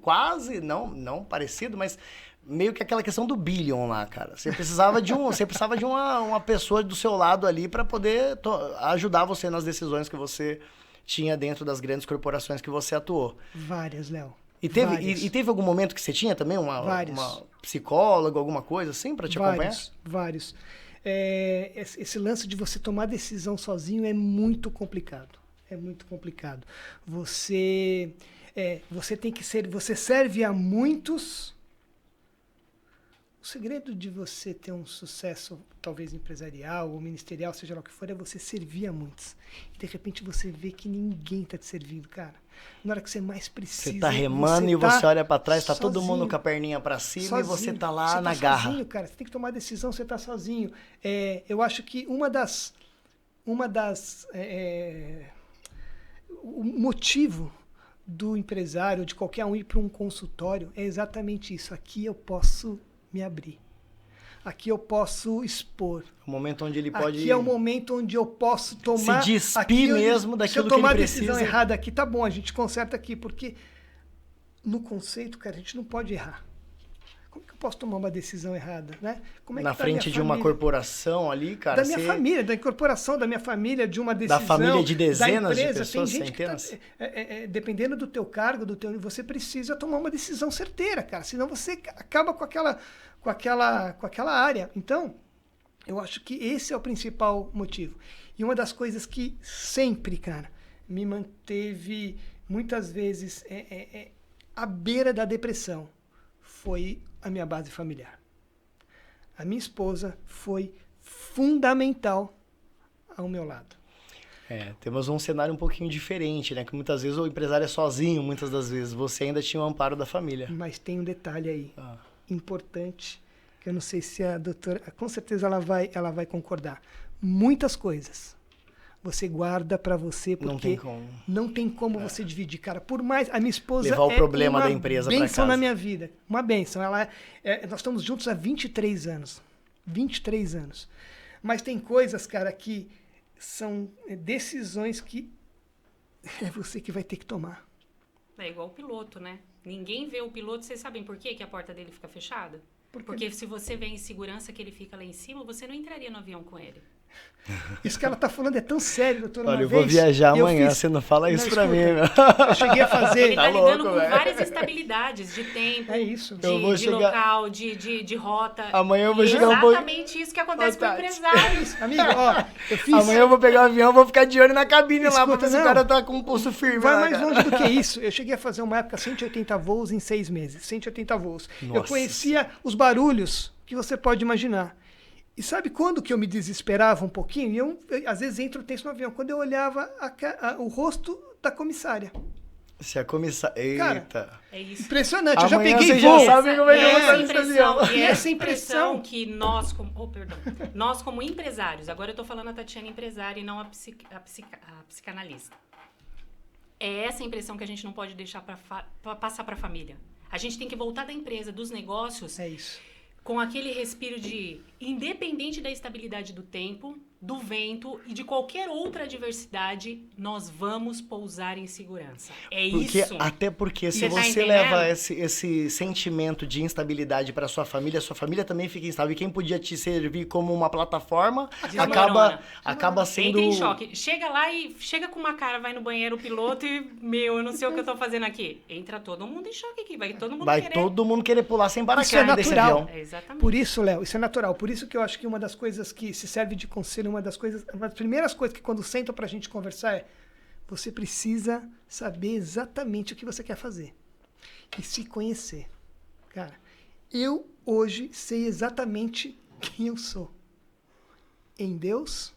S1: quase, não parecido, mas meio que aquela questão do billion lá, cara. Você precisava de uma pessoa do seu lado ali para poder ajudar você nas decisões que você tinha dentro das grandes corporações que você atuou.
S3: Várias, Léo.
S1: E teve algum momento que você tinha também uma psicóloga, alguma coisa assim para te acompanhar?
S3: Vários. Esse lance de você tomar decisão sozinho é muito complicado. É muito complicado. Você tem que ser... Você serve a muitos... segredo de você ter um sucesso, talvez empresarial ou ministerial, seja lá o que for, é você servir a muitos. E de repente você vê que ninguém está te servindo, cara. Na hora que você mais precisa.
S1: Você tá remando e você olha para trás, tá todo mundo com a perninha para cima
S3: sozinho,
S1: e você tá lá
S3: você
S1: na
S3: tá
S1: garra.
S3: Sozinho, cara. Você tem que tomar decisão, você tá sozinho. Eu acho que o motivo do empresário, de qualquer um ir para um consultório, é exatamente isso. Aqui eu posso me abrir. Aqui eu posso expor.
S1: O momento onde ele pode...
S3: Aqui é o momento onde eu posso tomar...
S1: Se despir mesmo daquilo que ele precisa.
S3: Se eu tomar a decisão errada aqui, tá bom, a gente conserta aqui, porque no conceito, cara, a gente não pode errar. Como que eu posso tomar uma decisão errada, né? Como é que
S1: na frente de uma corporação ali, cara...
S3: Da minha família, da incorporação da minha família, de uma decisão...
S1: Da família de dezenas de pessoas,
S3: tem gente
S1: centenas.
S3: que dependendo do teu cargo, você precisa tomar uma decisão certeira, cara. Senão você acaba com aquela área. Então, eu acho que esse é o principal motivo. E uma das coisas que sempre, cara, me manteve muitas vezes à beira da depressão foi a minha base familiar. A minha esposa foi fundamental ao meu lado.
S1: Temos um cenário um pouquinho diferente, né? Que muitas vezes o empresário é sozinho, muitas das vezes. Você ainda tinha o amparo da família.
S3: Mas tem um detalhe aí, importante, que eu não sei se a doutora... Com certeza ela vai concordar. Muitas coisas você guarda pra você, porque não tem como você dividir, cara. Por mais... A minha esposa
S1: levar o problema da empresa pra casa.
S3: Uma bênção na minha vida. Uma bênção. Nós estamos juntos há 23 anos. 23 anos. Mas tem coisas, cara, que são decisões que é você que vai ter que tomar.
S2: É igual o piloto, né? Ninguém vê o piloto, vocês sabem por quê que a porta dele fica fechada? Porque se você vê a insegurança que ele fica lá em cima, você não entraria no avião com ele.
S3: Isso que ela tá falando é tão sério, doutora.
S1: Olha, eu vou viajar amanhã, você não fala isso pra mim, meu.
S3: Eu cheguei a fazer...
S2: Ele tá lidando com várias instabilidades de tempo,
S3: isso.
S2: De local, de rota.
S1: Amanhã eu vou chegar um pouco...
S2: Exatamente isso que acontece com empresários.
S3: Amigo, eu fiz...
S1: Amanhã eu vou pegar o avião, vou ficar de olho na cabine lá, pra ver se o cara tá com o pulso firme.
S3: Vai
S1: lá,
S3: mais
S1: cara.
S3: longe do que isso. Eu cheguei a fazer uma época 180 voos em 6 meses. 180 voos.
S1: Nossa.
S3: Eu conhecia os barulhos que você pode imaginar. E sabe quando que eu me desesperava um pouquinho? Eu às vezes entro tenso no avião. Quando eu olhava o rosto da comissária.
S1: Se a comissária... Eita.
S3: Cara,
S2: é isso.
S3: Impressionante.
S1: Amanhã
S3: eu já peguei
S1: você
S3: voo.
S1: já sabe como é que eu vou estar nesse avião.
S2: E
S3: Essa
S2: essa
S3: impressão
S2: impressão que nós como empresários, agora eu tô falando a Tatiana empresária e não a psicanalista. É essa impressão que a gente não pode deixar passar para a família. A gente tem que voltar da empresa, dos negócios...
S3: É isso.
S2: Com aquele respiro de, independente da estabilidade do tempo, do vento e de qualquer outra adversidade, nós vamos pousar em segurança. Isso.
S1: Até porque se
S2: Você
S1: você
S2: tá
S1: leva esse sentimento de instabilidade para sua família também fica instável. E quem podia te servir como uma plataforma acaba sendo...
S2: Entra em choque. Chega lá e chega com uma cara, vai no banheiro o piloto e, eu não sei o que eu tô fazendo aqui. Entra todo mundo em choque aqui, vai todo mundo querer
S1: pular sem paraquedas
S3: Isso é natural.
S1: desse avião.
S2: Exatamente.
S3: Por isso, Léo, isso é natural. Por isso que eu acho que uma das coisas que se serve de conselho, uma das primeiras coisas que quando sentam pra gente conversar é: você precisa saber exatamente o que você quer fazer e se conhecer. Cara, eu hoje sei exatamente quem eu sou em Deus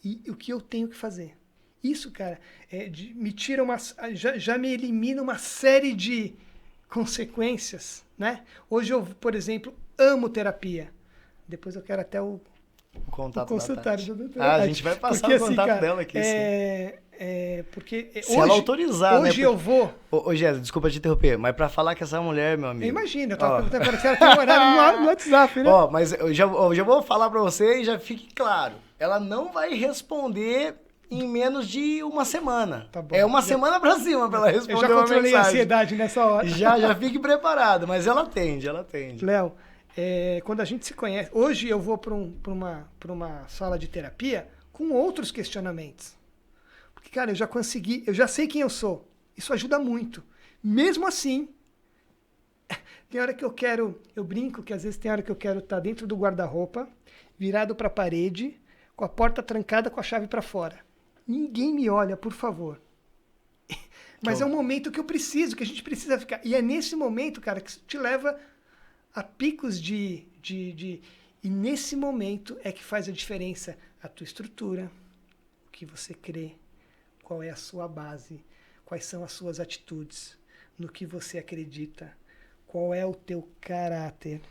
S3: e o que eu tenho que fazer. Isso, cara, me tira já me elimina uma série de consequências, né? Hoje eu, por exemplo, amo terapia. Depois eu quero até o consultório da doutora.
S1: A gente vai passar o contato dela aqui.
S3: Porque
S1: se hoje, ela autorizar,
S3: hoje eu vou...
S1: Ô, Jéssica, desculpa te interromper, mas pra falar que essa mulher, meu amigo...
S3: Imagina, eu tava perguntando se ela tem um horário no WhatsApp, né?
S1: Mas eu já vou falar pra você e já fique claro. Ela não vai responder em menos de uma semana.
S3: Tá bom.
S1: É uma semana pra cima pra ela responder uma mensagem.
S3: Eu já controlei a ansiedade nessa hora.
S1: Já fique preparado, mas ela atende.
S3: Léo, quando a gente se conhece... Hoje eu vou para uma sala de terapia com outros questionamentos. Porque, cara, eu já sei quem eu sou. Isso ajuda muito. Mesmo assim, tem hora que eu brinco que às vezes tem hora que eu quero estar dentro do guarda-roupa, virado para a parede, com a porta trancada, com a chave para fora. Ninguém me olha, por favor. Mas é um momento que a gente precisa ficar. E é nesse momento, cara, que te leva a picos E nesse momento é que faz a diferença a tua estrutura, o que você crê, qual é a sua base, quais são as suas atitudes, no que você acredita, qual é o teu caráter,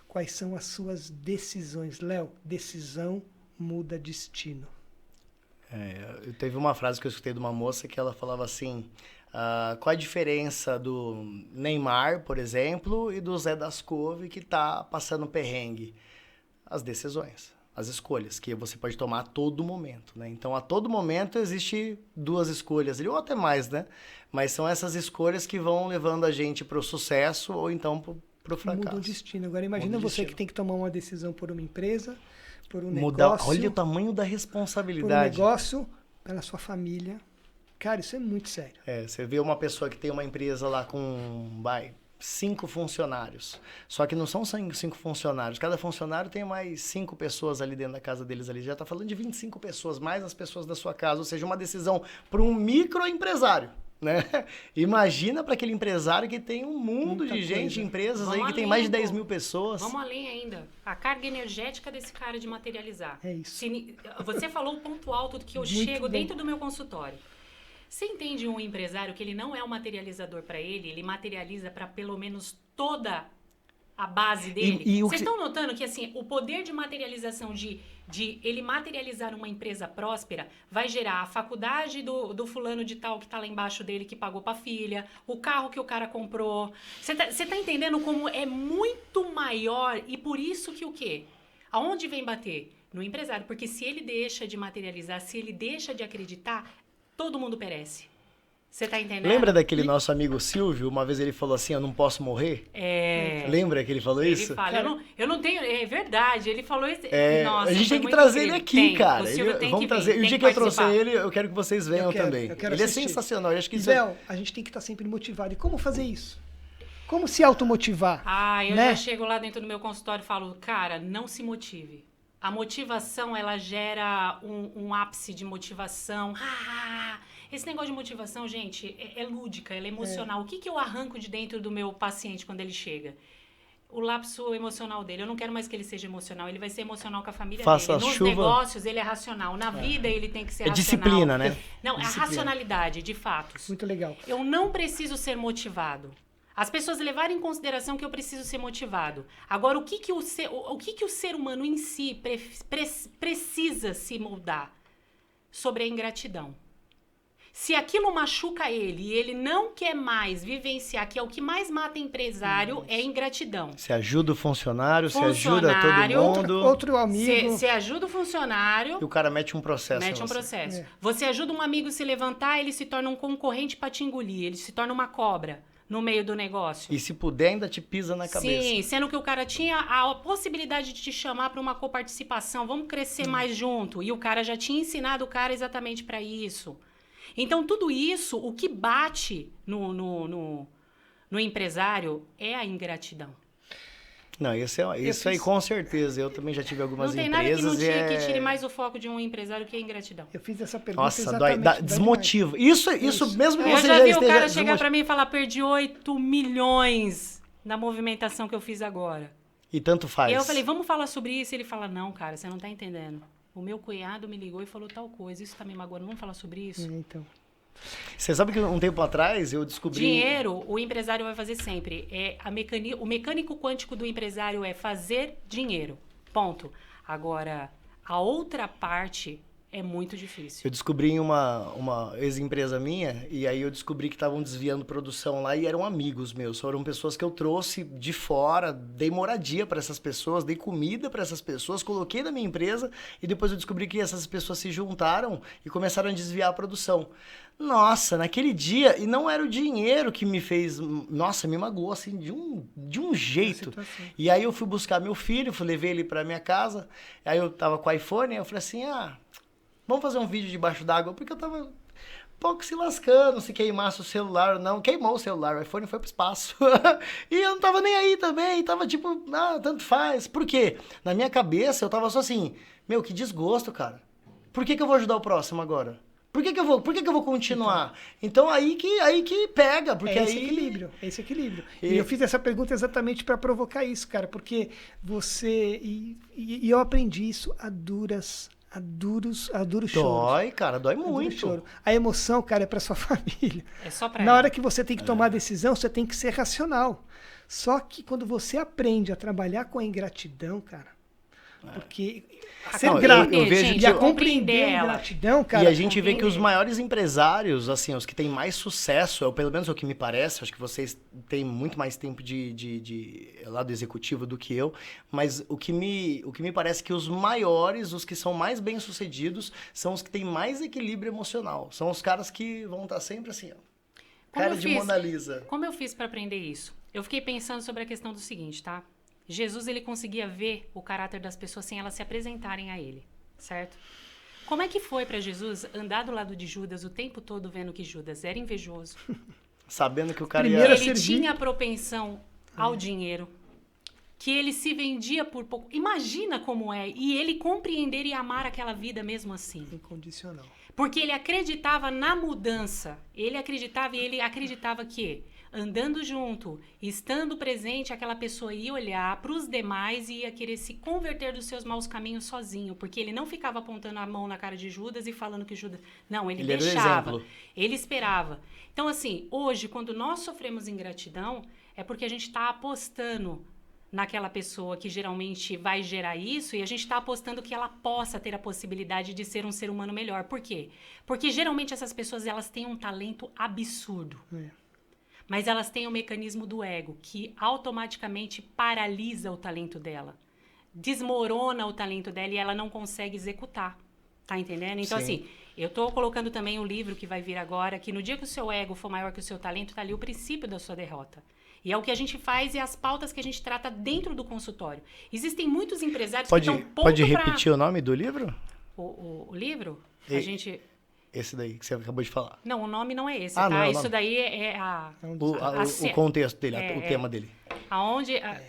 S3: quais são as suas decisões. Léo, decisão muda destino.
S1: Teve uma frase que eu escutei de uma moça que ela falava assim, qual a diferença do Neymar, por exemplo, e do Zé das Couve que tá passando perrengue? As decisões, as escolhas, que você pode tomar a todo momento, né? Então, a todo momento existe 2 escolhas, ou até mais, né? Mas são essas escolhas que vão levando a gente para o sucesso ou então para o fracasso.
S3: Muda o destino. Agora, imagina você que tem que tomar uma decisão por uma empresa, por um
S1: Mudar,
S3: negócio.
S1: olha o tamanho da
S3: Por um
S1: responsabilidade.
S3: negócio, pela sua família. Cara, isso é muito sério.
S1: Você vê uma pessoa que tem uma empresa lá com, 5 funcionários. Só que não são 5 funcionários. Cada funcionário tem mais 5 pessoas ali dentro da casa deles ali. Já está falando de 25 pessoas, mais as pessoas da sua casa. Ou seja, uma decisão para um microempresário, né? Imagina para aquele empresário que tem um mundo
S3: Muita
S1: de gente,
S3: coisa.
S1: empresas
S2: Vamos
S1: aí que tem
S2: além,
S1: mais de
S2: pô.
S1: 10 mil pessoas.
S2: Vamos além ainda. A carga energética desse cara de materializar.
S3: É isso.
S2: Você falou o ponto alto que eu
S3: Muito
S2: chego
S3: bom.
S2: dentro do meu consultório. Você entende um empresário que ele não é um materializador para ele materializa para pelo menos toda a base dele?
S1: E o
S2: Vocês
S1: que-
S2: estão notando que assim, o poder de materialização de ele materializar uma empresa próspera vai gerar a faculdade do fulano de tal que está lá embaixo dele que pagou para a filha, o carro que o cara comprou. Você tá entendendo como é muito maior e por isso que o quê? Aonde vem bater? No empresário. Porque se ele deixa de materializar, se ele deixa de acreditar, todo mundo perece. Você tá entendendo?
S1: Lembra daquele nosso amigo Silvio? Uma vez ele falou assim, eu não posso morrer? Lembra que ele falou
S2: Ele
S1: isso?
S2: fala, eu não tenho... É verdade, ele falou isso. Nossa,
S1: A gente
S2: foi
S1: tem que
S2: muito
S1: trazer ele
S2: incrível.
S1: aqui, cara.
S2: O Silvio tem
S1: Vamos
S2: que
S1: trazer.
S2: vir,
S1: E o
S2: tem
S1: dia que eu trouxer
S2: participar.
S1: ele, eu quero que vocês venham também.
S3: Eu quero
S1: Ele
S3: assistir.
S1: é sensacional. Eu acho que isso
S3: Léo, a gente tem que estar sempre motivado. E como fazer isso? Como se automotivar?
S2: Eu
S3: né?
S2: já chego lá dentro do meu consultório e falo, cara, não se motive. A motivação, ela gera um ápice de motivação. Esse negócio de motivação, gente, é lúdica, ela é emocional. O que eu arranco de dentro do meu paciente quando ele chega? O lapso emocional dele. Eu não quero mais que ele seja emocional. Ele vai ser emocional com a família
S1: Faça
S2: dele. Nos
S1: chuva.
S2: negócios, ele é racional. Na vida, ele tem que ser
S1: É
S2: racional.
S1: disciplina, né?
S2: Não, é a
S3: Disciplina.
S2: racionalidade, de fatos.
S3: Muito legal.
S2: Eu não preciso ser motivado. As pessoas levarem em consideração que eu preciso ser motivado. Agora, o que o ser humano em si precisa se moldar? Sobre a ingratidão. Se aquilo machuca ele e ele não quer mais vivenciar, que é o que mais mata empresário, é ingratidão.
S1: Você ajuda o funcionário, você ajuda todo mundo.
S3: Outro amigo.
S2: Você ajuda o funcionário,
S1: E o cara mete um processo.
S2: mete
S1: em
S2: um
S1: você.
S2: processo.
S3: É.
S2: Você ajuda um amigo a se levantar, ele se torna um concorrente para te engolir. Ele se torna uma cobra no meio do negócio.
S1: E se puder, ainda te pisa na cabeça.
S2: Sim, sendo que o cara tinha a possibilidade de te chamar para uma coparticipação, vamos crescer mais junto. E o cara já tinha ensinado o cara exatamente para isso. Então, tudo isso, o que bate no empresário é a ingratidão.
S1: Não, isso aí com certeza. Eu também já tive algumas
S2: Não tem nada que,
S1: empresas.
S2: não tire, que tire mais o foco de um empresário que é a ingratidão.
S3: Eu fiz essa pergunta
S1: Nossa,
S3: exatamente.
S1: dói, desmotiva. Isso mesmo que
S2: Eu
S1: você
S2: já
S1: já
S2: vi o
S1: esteja
S2: cara chegar para mim e falar, perdi 8 milhões na movimentação que eu fiz agora.
S1: E tanto faz.
S2: E eu falei, vamos falar sobre isso? Ele fala, não, cara, você não tá entendendo. O meu cunhado me ligou e falou tal coisa, isso tá me magoando, vamos falar sobre isso?
S3: Então.
S1: Você sabe que um tempo atrás eu descobri...
S2: Dinheiro, o empresário vai fazer sempre. O mecânico quântico do empresário é fazer dinheiro. Ponto. Agora, a outra parte é muito difícil.
S1: Eu descobri em uma ex-empresa minha, e aí eu descobri que estavam desviando produção lá e eram amigos meus. Foram pessoas que eu trouxe de fora, dei moradia para essas pessoas, dei comida para essas pessoas, coloquei na minha empresa e depois eu descobri que essas pessoas se juntaram e começaram a desviar a produção. Nossa, naquele dia, e não era o dinheiro que me fez, nossa, me magoou assim de um jeito. E aí eu fui buscar meu filho, levei ele para minha casa, aí eu tava com o iPhone, aí eu falei assim, vamos fazer um vídeo debaixo d'água, porque eu tava um pouco se lascando, se queimasse o celular ou não. Queimou o celular, o iPhone foi pro espaço. E eu não tava nem aí também, tava tipo, tanto faz. Por quê? Na minha cabeça eu tava só assim, meu, que desgosto, cara. Por que eu vou ajudar o próximo agora? Por que que eu vou continuar? Então aí que pega, porque
S3: é esse
S1: aí...
S3: equilíbrio, é esse equilíbrio.
S1: E-
S3: E eu fiz essa pergunta exatamente para provocar isso, cara, porque você... E eu aprendi isso a duros choros.
S1: Dói, cara, dói
S3: A duro
S1: muito.
S3: choro. A emoção, cara, é para sua família.
S2: É só pra
S3: Na
S2: ela.
S3: hora que você tem que tomar a decisão, você tem que ser racional. Só que quando você aprende a trabalhar com a ingratidão, cara, porque ser
S1: Não,
S3: grato
S1: eu vejo
S2: gente,
S3: e a
S1: que-
S3: compreender a
S2: ela.
S3: ingratidão, cara,
S1: e a gente vê que os
S2: compreender.
S1: maiores empresários, assim, os que têm mais sucesso, ou pelo menos é o que me parece, acho que vocês têm muito mais tempo de lado executivo do que eu, mas o que me parece que os maiores, os que são mais bem-sucedidos, são os que têm mais equilíbrio emocional. São os caras que vão estar sempre assim, ó.
S2: Como
S1: Cara
S2: eu
S1: de
S2: fiz?
S1: Mona Lisa.
S2: Como eu fiz pra aprender isso? Eu fiquei pensando sobre a questão do seguinte, tá? Jesus, ele conseguia ver o caráter das pessoas sem elas se apresentarem a ele, certo? Como é que foi pra Jesus andar do lado de Judas o tempo todo vendo que Judas era invejoso,
S1: Sabendo que o cara
S3: Primeiro
S1: ia...
S3: a
S2: ele
S3: servir.
S2: tinha propensão ao dinheiro, que ele se vendia por pouco. Imagina como é. E ele compreender e amar aquela vida mesmo assim.
S3: incondicional.
S2: Porque ele acreditava na mudança. Ele acreditava que andando junto, estando presente, aquela pessoa ia olhar para os demais e ia querer se converter dos seus maus caminhos sozinho. Porque ele não ficava apontando a mão na cara de Judas e falando que Judas... Não, ele
S1: Ele era o
S2: deixava.
S1: exemplo.
S2: Ele esperava. Então, assim, hoje, quando nós sofremos ingratidão, é porque a gente está apostando naquela pessoa que geralmente vai gerar isso e a gente está apostando que ela possa ter a possibilidade de ser um ser humano melhor. Por quê? Porque geralmente essas pessoas elas têm um talento absurdo. Mas elas têm o mecanismo do ego, que automaticamente paralisa o talento dela. Desmorona o talento dela e ela não consegue executar. Tá entendendo? Então,
S1: Sim.
S2: assim, eu tô colocando também o livro que vai vir agora, que no dia que o seu ego for maior que o seu talento, tá ali o princípio da sua derrota. E é o que a gente faz e as pautas que a gente trata dentro do consultório. Existem muitos empresários que estão
S1: Pode repetir o nome do livro?
S2: O livro?
S1: E-
S2: A gente...
S1: Esse daí que você acabou de falar.
S2: Não, o nome não é esse,
S1: Ah,
S2: tá?
S1: não é o
S2: Isso
S1: nome.
S2: daí é a...
S1: O contexto dele, o
S2: É,
S1: tema dele.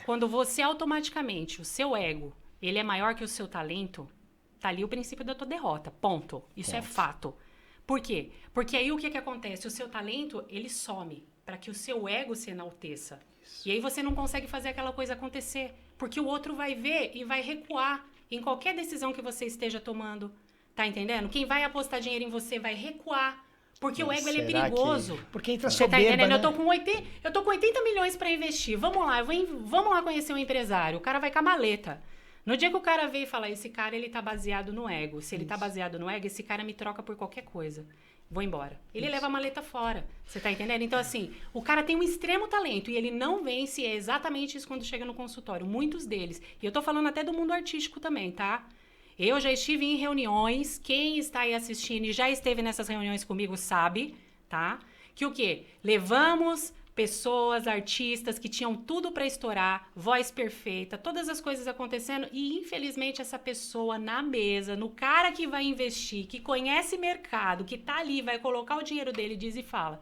S2: Quando você automaticamente, o seu ego, ele é maior que o seu talento, tá ali o princípio da tua derrota. Ponto. Isso é fato. Por quê? Porque aí o que acontece? O seu talento, ele some para que o seu ego se enalteça. E aí você não consegue fazer aquela coisa acontecer. Porque o outro vai ver e vai recuar em qualquer decisão que você esteja tomando. Tá entendendo? Quem vai apostar dinheiro em você vai recuar. Porque o ego, ele é
S1: Será que-
S2: perigoso.
S3: Porque entra
S2: Você tá
S3: soberba,
S2: entendendo?
S3: né?
S2: Eu tô com 80 milhões para investir. Vamos lá, vamos lá conhecer um empresário. O cara vai com a maleta. No dia que o cara vem e fala, esse cara, ele tá baseado no ego. Se ele tá baseado no ego, esse cara me troca por qualquer coisa. Vou embora. Ele leva a maleta fora. Você tá entendendo? Então, assim, o cara tem um extremo talento e ele não vence. É exatamente isso quando chega no consultório. Muitos deles. E eu tô falando até do mundo artístico também, tá? Eu já estive em reuniões. Quem está aí assistindo e já esteve nessas reuniões comigo sabe, tá? Que o quê? Levamos pessoas, artistas que tinham tudo para estourar, voz perfeita, todas as coisas acontecendo e infelizmente essa pessoa na mesa, no cara que vai investir, que conhece mercado, que tá ali, vai colocar o dinheiro dele, diz e fala: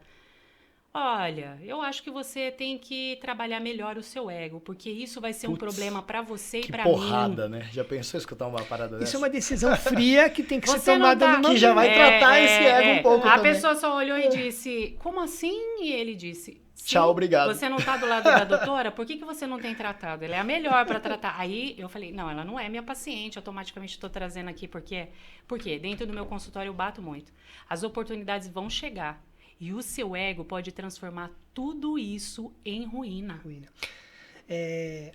S2: olha, eu acho que você tem que trabalhar melhor o seu ego, porque isso vai ser um
S1: Putz,
S2: problema para você e
S1: Que
S2: para mim.
S1: porrada, né? Já pensou escutar uma parada dessa?
S3: Isso é uma decisão fria que tem que ser
S2: Você não
S3: tomada
S2: tá-
S3: numa...
S1: Que já vai tratar esse ego um pouco
S2: A
S1: também.
S2: pessoa só olhou e disse, como assim? E ele disse, "Sim,
S1: Tchau, obrigado."
S2: Você não tá do lado da doutora? Por que você não tem tratado? Ela é a melhor para tratar. Aí eu falei, não, ela não é minha paciente, automaticamente estou trazendo aqui, porque dentro do meu consultório eu bato muito. As oportunidades vão chegar e o seu ego pode transformar tudo isso em ruína.
S3: Ruína.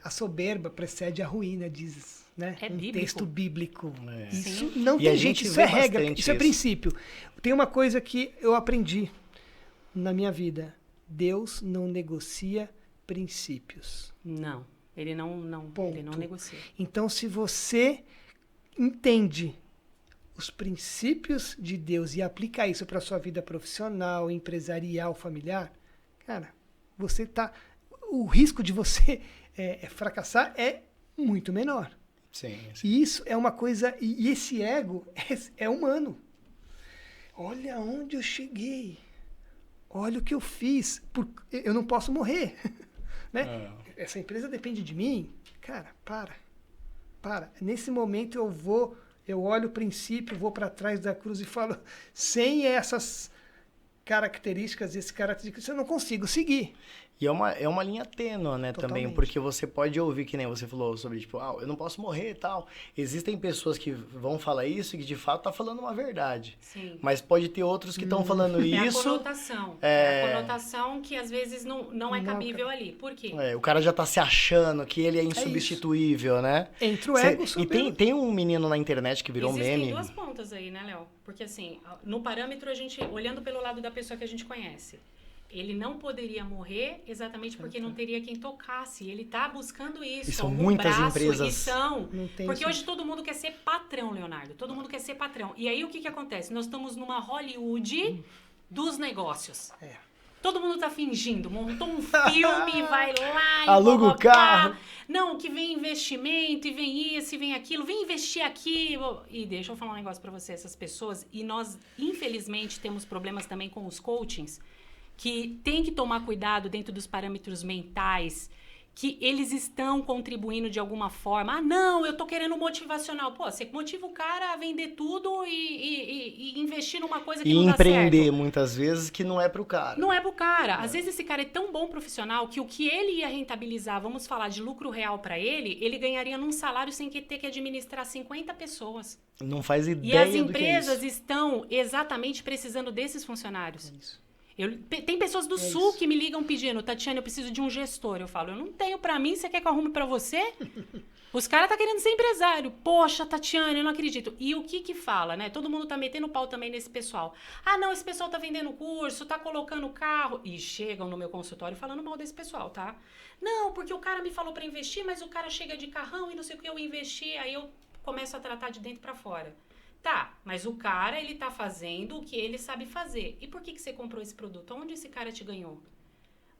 S3: A soberba precede a ruína, diz, né?
S2: É
S3: um
S2: bíblico.
S3: texto bíblico.
S1: É.
S3: Isso
S2: Sim.
S3: não
S1: E a
S3: tem
S1: gente
S3: jeito, isso
S1: vê
S3: é regra,
S1: bastante
S3: isso é
S1: isso.
S3: princípio. Tem uma coisa que eu aprendi na minha vida. Deus não negocia princípios.
S2: Não, ele não
S3: Ponto.
S2: negocia.
S3: Então, se você entende os princípios de Deus e aplica isso para sua vida profissional, empresarial, familiar, cara, você tá... O risco de você fracassar é muito menor.
S1: Sim, sim.
S3: E isso é uma coisa... E esse ego é humano. Olha onde eu cheguei. Olha o que eu fiz. Eu não posso morrer. Né? Essa empresa depende de mim. Cara, para. Nesse momento eu vou Eu olho o princípio, vou para trás da cruz e falo, sem essas características, eu não consigo seguir.
S1: E é uma linha tênue, né, também,
S3: Totalmente.
S1: porque você pode ouvir, que nem você falou sobre, tipo, eu não posso morrer e tal. Existem pessoas que vão falar isso e que de fato tá falando uma verdade.
S2: Sim.
S1: Mas pode ter outros que estão falando
S2: É
S1: isso.
S2: a conotação. É a conotação que às vezes não é
S3: Não,
S2: cabível ali. Por quê?
S1: O cara já tá se achando que ele é insubstituível, né?
S3: Entre o ego
S1: E tem um menino na internet que virou
S2: Existem
S1: meme.
S2: duas pontas aí, né, Léo? Porque assim, no parâmetro, a gente, olhando pelo lado da pessoa que a gente conhece, ele não poderia morrer exatamente porque não teria quem tocasse. Ele tá buscando isso.
S1: E são
S2: algum
S1: muitas
S2: braço,
S1: empresas.
S2: E são.
S3: Não tem
S2: Porque
S3: isso.
S2: hoje todo mundo quer ser patrão, Leonardo. Todo mundo quer ser patrão. E aí o que acontece? Nós estamos numa Hollywood dos negócios.
S3: É.
S2: Todo mundo tá fingindo, montou um filme, vai lá e
S1: Aluga o
S2: bababá.
S1: carro.
S2: Não, que vem investimento, e vem isso, e vem aquilo, vem investir aqui. E deixa eu falar um negócio pra você, essas pessoas, e nós, infelizmente, temos problemas também com os coachings, que tem que tomar cuidado dentro dos parâmetros mentais, que eles estão contribuindo de alguma forma. Ah, não, eu tô querendo motivacional. Pô, você motiva o cara a vender tudo e investir numa coisa que
S1: E
S2: não dá certo.
S1: empreender, muitas vezes, que não é pro cara.
S2: Não é pro cara. Às vezes esse cara é tão bom profissional que o que ele ia rentabilizar, vamos falar de lucro real pra ele ganharia num salário sem ter que administrar 50 pessoas.
S1: Não faz
S2: E
S1: ideia
S2: as
S1: do que é
S2: empresas
S1: isso.
S2: estão exatamente precisando desses funcionários.
S3: Isso.
S2: Tem pessoas do Sul
S3: isso.
S2: que me ligam pedindo, Tatiana, eu preciso de um gestor. Eu falo, eu não tenho pra mim, você quer que eu arrume pra você? Os caras tá querendo ser empresário. Poxa, Tatiana, eu não acredito. E o que fala, né? Todo mundo tá metendo pau também nesse pessoal. Ah, não, esse pessoal tá vendendo curso, tá colocando carro. E chegam no meu consultório falando mal desse pessoal, tá? Não, porque o cara me falou pra investir, mas o cara chega de carrão e não sei o que eu investi. Aí eu começo a tratar de dentro pra fora. Tá, mas o cara, ele tá fazendo o que ele sabe fazer. E por que você comprou esse produto? Onde esse cara te ganhou?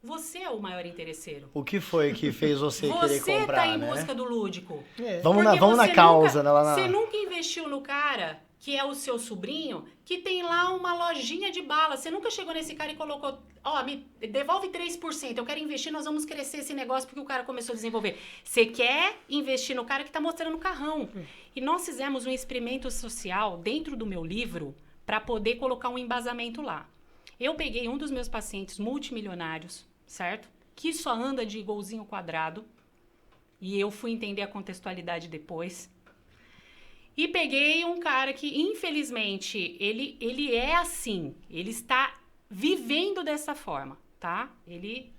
S2: Você é o maior interesseiro.
S1: O que foi que fez você querer
S2: Você
S1: comprar,
S2: tá em
S1: né?
S2: busca do lúdico.
S3: É.
S1: Vamos
S2: Porque
S1: na
S2: você
S1: causa,
S2: nunca,
S1: né? Lá na...
S2: Você nunca investiu no cara, que é o seu sobrinho, que tem lá uma lojinha de bala. Você nunca chegou nesse cara e colocou, me devolve 3%, eu quero investir, nós vamos crescer esse negócio porque o cara começou a desenvolver. Você quer investir no cara que tá mostrando o carrão. E nós fizemos um experimento social dentro do meu livro para poder colocar um embasamento lá. Eu peguei um dos meus pacientes multimilionários, certo? Que só anda de golzinho quadrado. E eu fui entender a contextualidade depois. E peguei um cara que, infelizmente, ele é assim. Ele está vivendo dessa forma, tá? Ele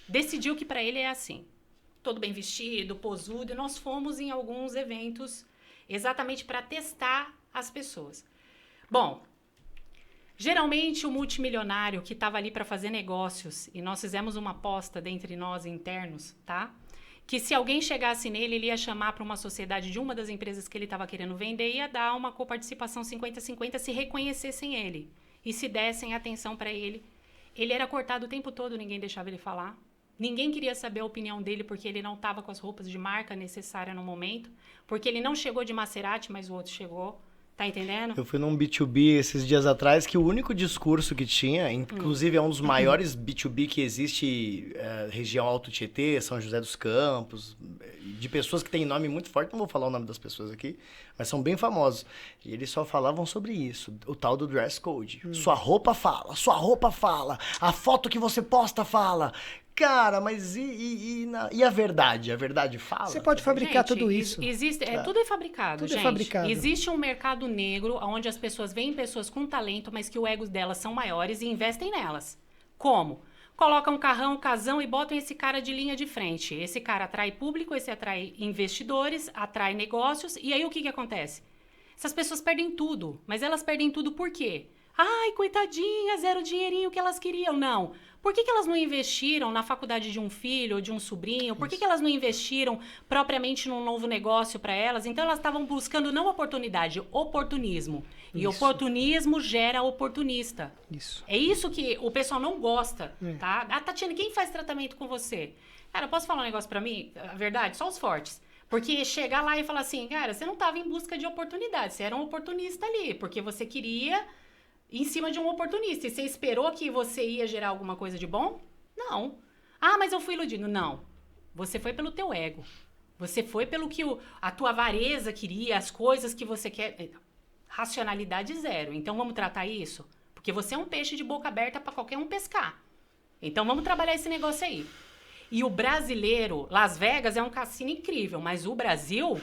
S2: decidiu que para ele é assim. Todo bem vestido, posudo. E nós fomos em alguns eventos exatamente para testar as pessoas. Bom, geralmente o multimilionário que estava ali para fazer negócios, e nós fizemos uma aposta dentre nós internos, tá? Que se alguém chegasse nele, ele ia chamar para uma sociedade de uma das empresas que ele estava querendo vender e ia dar uma coparticipação 50-50 se reconhecessem ele e se dessem atenção para ele. Ele era cortado o tempo todo, ninguém deixava ele falar. Ninguém queria saber a opinião dele porque ele não estava com as roupas de marca necessárias no momento, porque ele não chegou de Maserati, mas o outro chegou. Tá entendendo?
S1: Eu fui num B2B esses dias atrás que o único discurso que tinha, inclusive é um dos maiores B2B que existe, região Alto Tietê, São José dos Campos, de pessoas que têm nome muito forte, não vou falar o nome das pessoas aqui, mas são bem famosos. E eles só falavam sobre isso, o tal do dress code. Sua roupa fala, a foto que você posta fala. Cara, mas e a verdade? A verdade fala?
S3: Você pode fabricar tudo isso.
S2: Tudo é fabricado,
S3: Tudo
S2: gente.
S3: é fabricado.
S2: Existe um mercado negro onde as pessoas veem pessoas com talento, mas que o ego delas são maiores e investem nelas. Como? Colocam um carrão, um casão e botam esse cara de linha de frente. Esse cara atrai público, esse atrai investidores, atrai negócios. E aí o que acontece? Essas pessoas perdem tudo. Mas elas perdem tudo por quê? Ai, coitadinhas, era o dinheirinho que elas queriam. Não. Por que elas não investiram na faculdade de um filho ou de um sobrinho? Por que elas não investiram propriamente num novo negócio para elas? Então, elas estavam buscando não oportunidade, oportunismo. E
S3: Isso.
S2: oportunismo gera oportunista.
S3: Isso.
S2: É isso que o pessoal não gosta, tá? Ah, Tatiana, quem faz tratamento com você? Cara, posso falar um negócio pra mim? A verdade, só os fortes. Porque chegar lá e falar assim, cara, você não estava em busca de oportunidade, você era um oportunista ali, porque você queria em cima de um oportunista. E você esperou que você ia gerar alguma coisa de bom? Não. Ah, mas eu fui iludido. Não. Você foi pelo teu ego. Você foi pelo que a tua avareza queria, as coisas que você quer. Racionalidade zero. Então vamos tratar isso? Porque você é um peixe de boca aberta para qualquer um pescar. Então vamos trabalhar esse negócio aí. E o brasileiro, Las Vegas é um cassino incrível, mas o Brasil,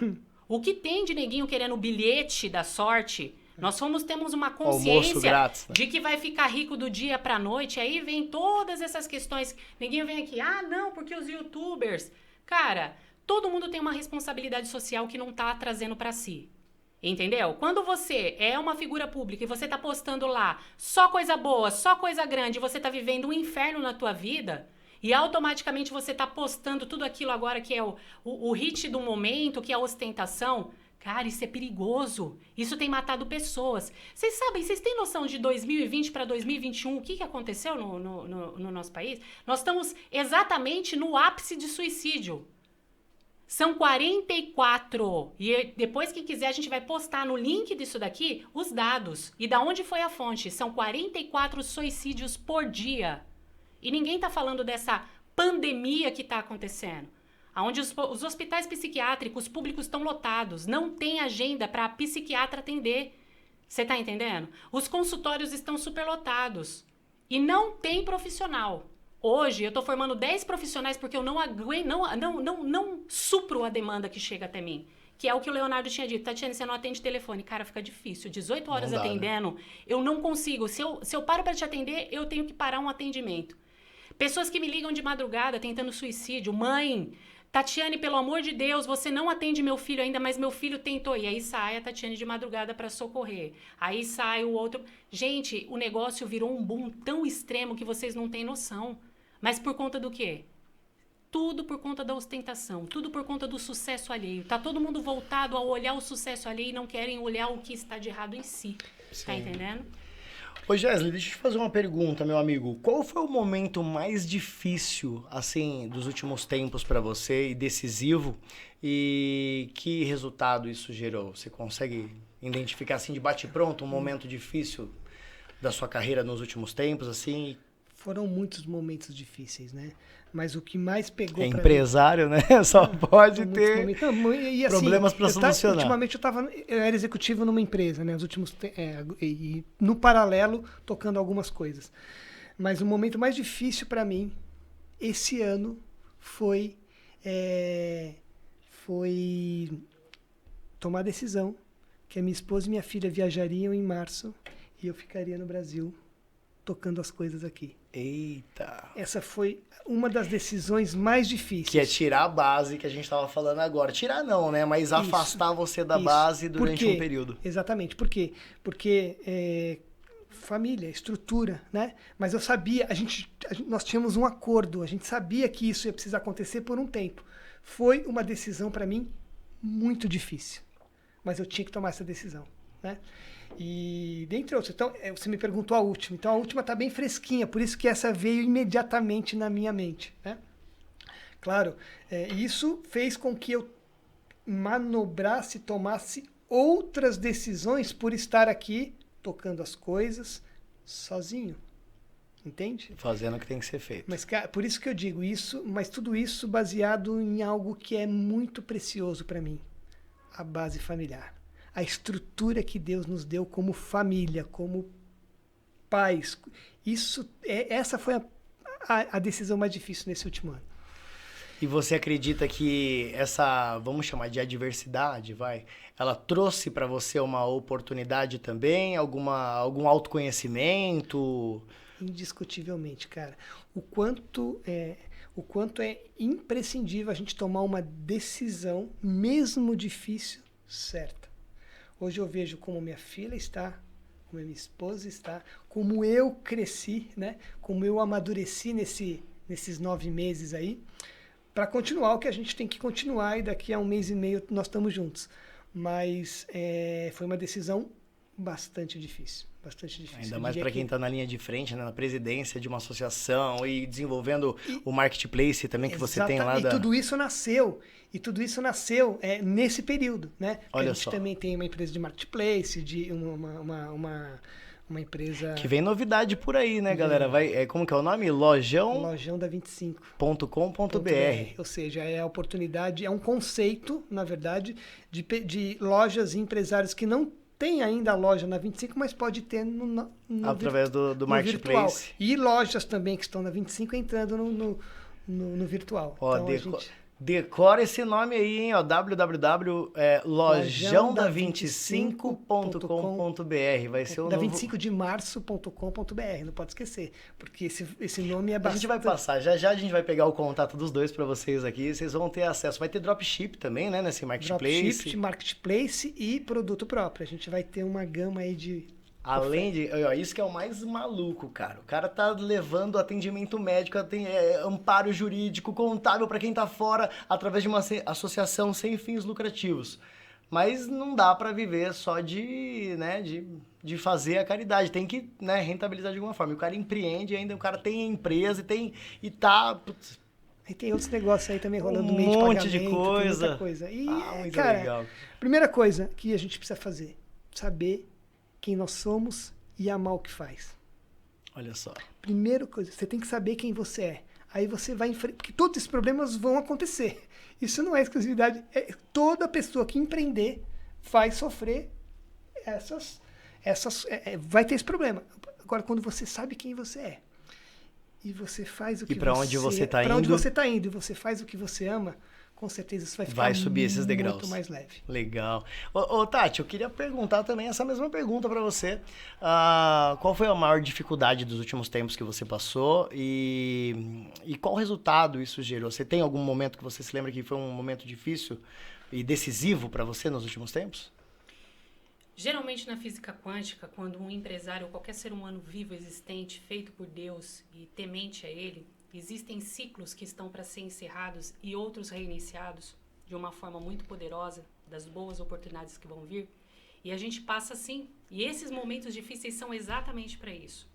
S2: o que tem de neguinho querendo o bilhete da sorte, nós temos uma consciência
S1: grátis, né?
S2: de que vai ficar rico do dia pra noite, aí vem todas essas questões, neguinho vem aqui, não, porque os youtubers, cara, todo mundo tem uma responsabilidade social que não tá trazendo pra si. Entendeu? Quando você é uma figura pública e você tá postando lá só coisa boa, só coisa grande, e você tá vivendo um inferno na tua vida, e automaticamente você tá postando tudo aquilo agora que é o hit do momento, que é a ostentação, cara, isso é perigoso. Isso tem matado pessoas. Vocês sabem, vocês têm noção de 2020 para 2021, o que aconteceu no nosso país? Nós estamos exatamente no ápice de suicídio. São 44, e depois quem quiser a gente vai postar no link disso daqui os dados. E da onde foi a fonte? São 44 suicídios por dia. E ninguém tá falando dessa pandemia que tá acontecendo. Onde os hospitais psiquiátricos públicos estão lotados. Não tem agenda para psiquiatra atender. Você tá entendendo? Os consultórios estão superlotados. E não tem profissional. Hoje eu tô formando 10 profissionais porque eu não aguento, não supro a demanda que chega até mim. Que é o que o Leonardo tinha dito. Tatiana, você não atende telefone. Cara, fica difícil. 18 horas
S1: Não dá,
S2: atendendo, né? Eu não consigo. Se eu paro para te atender, eu tenho que parar um atendimento. Pessoas que me ligam de madrugada tentando suicídio. Mãe, Tatiane, pelo amor de Deus, você não atende meu filho ainda, mas meu filho tentou. E aí sai a Tatiane de madrugada para socorrer. Aí sai o outro. Gente, o negócio virou um boom tão extremo que vocês não têm noção. Mas por conta do quê? Tudo por conta da ostentação, tudo por conta do sucesso alheio. Tá todo mundo voltado a olhar o sucesso alheio e não querem olhar o que está de errado em si.
S1: Sim.
S2: Tá entendendo?
S1: Ô, Gesley, deixa eu te fazer uma pergunta, meu amigo. Qual foi o momento mais difícil, assim, dos últimos tempos para você e decisivo? E que resultado isso gerou? Você consegue identificar, assim, de bate-pronto, um momento difícil da sua carreira nos últimos tempos, assim?
S3: Foram muitos momentos difíceis, né? Mas o que mais pegou
S1: É
S3: pra
S1: empresário, né? Só pode ter
S3: e, assim,
S1: problemas para solucionar.
S3: Ultimamente eu era executivo numa empresa, né? E no paralelo, tocando algumas coisas. Mas o momento mais difícil para mim, esse ano, foi tomar a decisão que a minha esposa e minha filha viajariam em março e eu ficaria no Brasil tocando as coisas aqui.
S1: Eita!
S3: Essa foi uma das decisões mais difíceis.
S1: Que é tirar a base que a gente estava falando agora. Tirar não, né? Mas afastar você da base durante um período.
S3: Exatamente. Por quê? Porque família, estrutura, né? Mas eu sabia, nós tínhamos um acordo, a gente sabia que isso ia precisar acontecer por um tempo. Foi uma decisão para mim muito difícil. Mas eu tinha que tomar essa decisão, né? E dentre outros, então, você me perguntou a última. Então a última está bem fresquinha, por isso que essa veio imediatamente na minha mente, né? Claro, isso fez com que eu manobrasse, tomasse outras decisões por estar aqui tocando as coisas sozinho. Entende?
S1: Fazendo o que tem que ser feito.
S3: Mas, cara, por isso que eu digo isso, mas tudo isso baseado em algo que é muito precioso para mim. A base familiar. A estrutura que Deus nos deu como família, como pais. Essa foi a decisão mais difícil nesse último ano.
S1: E você acredita que essa, vamos chamar de adversidade, ela trouxe para você uma oportunidade também? Algum autoconhecimento?
S3: Indiscutivelmente, cara. O quanto é imprescindível a gente tomar uma decisão, mesmo difícil, certa. Hoje eu vejo como minha filha está, como minha esposa está, como eu cresci, né? Como eu amadureci nesses 9 meses aí, para continuar o que a gente tem que continuar, e daqui a 1 mês e meio nós estamos juntos. Mas foi uma decisão bastante difícil.
S1: Ainda mais para quem está na linha de frente, né, na presidência de uma associação e desenvolvendo o marketplace também que você tem lá.
S3: E tudo isso nasceu nesse período, né?
S1: Olha
S3: a gente
S1: só.
S3: também tem uma empresa de marketplace, de uma empresa...
S1: Que vem novidade por aí, né, galera? Como que é o nome?
S3: Lojão da 25.
S1: .com.br.
S3: Ou seja, é a oportunidade, é um conceito, na verdade, de lojas e empresários que não têm ainda a loja na 25, mas pode ter no
S1: através do Marketplace.
S3: Virtual. E lojas também que estão na 25 entrando no virtual.
S1: Ó,
S3: Então,
S1: decora esse nome aí, hein? Ó, lojãoda25.com.br. Vai ser o
S3: da
S1: novo...
S3: 25demarço.com.br, não pode esquecer, porque esse nome é bastante...
S1: A gente vai passar, já a gente vai pegar o contato dos dois para vocês aqui, vocês vão ter acesso. Vai ter dropship também, né, nesse Marketplace.
S3: Marketplace e produto próprio. A gente vai ter uma gama aí de...
S1: Além de... Isso que é o mais maluco, cara. O cara tá levando atendimento médico, amparo jurídico, contábil para quem tá fora, através de uma associação sem fins lucrativos. Mas não dá para viver só de fazer a caridade. Tem que, né, rentabilizar de alguma forma. E o cara empreende ainda, o cara tem empresa e tá... Putz,
S3: e tem outros negócios aí também rolando no meio
S1: de
S3: pagamento.
S1: Um monte de coisa.
S3: Tem muita coisa. E,
S1: muito
S3: cara,
S1: legal.
S3: Primeira coisa que a gente precisa fazer, saber quem nós somos e amar o que faz.
S1: Olha só.
S3: Primeira coisa, você tem que saber quem você é. Aí você vai enfrentar, porque todos esses problemas vão acontecer. Isso não é exclusividade. Toda pessoa que empreender vai sofrer vai ter esse problema. Agora, quando você sabe quem você é e você faz o que
S1: para onde você está indo,
S3: para onde você está indo e você faz o que você ama, com certeza isso vai ficar
S1: subir esses degraus.
S3: Muito mais leve.
S1: Legal. Ô, Tati, eu queria perguntar também essa mesma pergunta para você. Qual foi a maior dificuldade dos últimos tempos que você passou e qual resultado isso gerou? Você tem algum momento que você se lembra que foi um momento difícil e decisivo para você nos últimos tempos?
S2: Geralmente na física quântica, quando um empresário ou qualquer ser humano vivo, existente, feito por Deus e temente a Ele, existem ciclos que estão para ser encerrados e outros reiniciados de uma forma muito poderosa, das boas oportunidades que vão vir. E a gente passa assim. E esses momentos difíceis são exatamente para isso.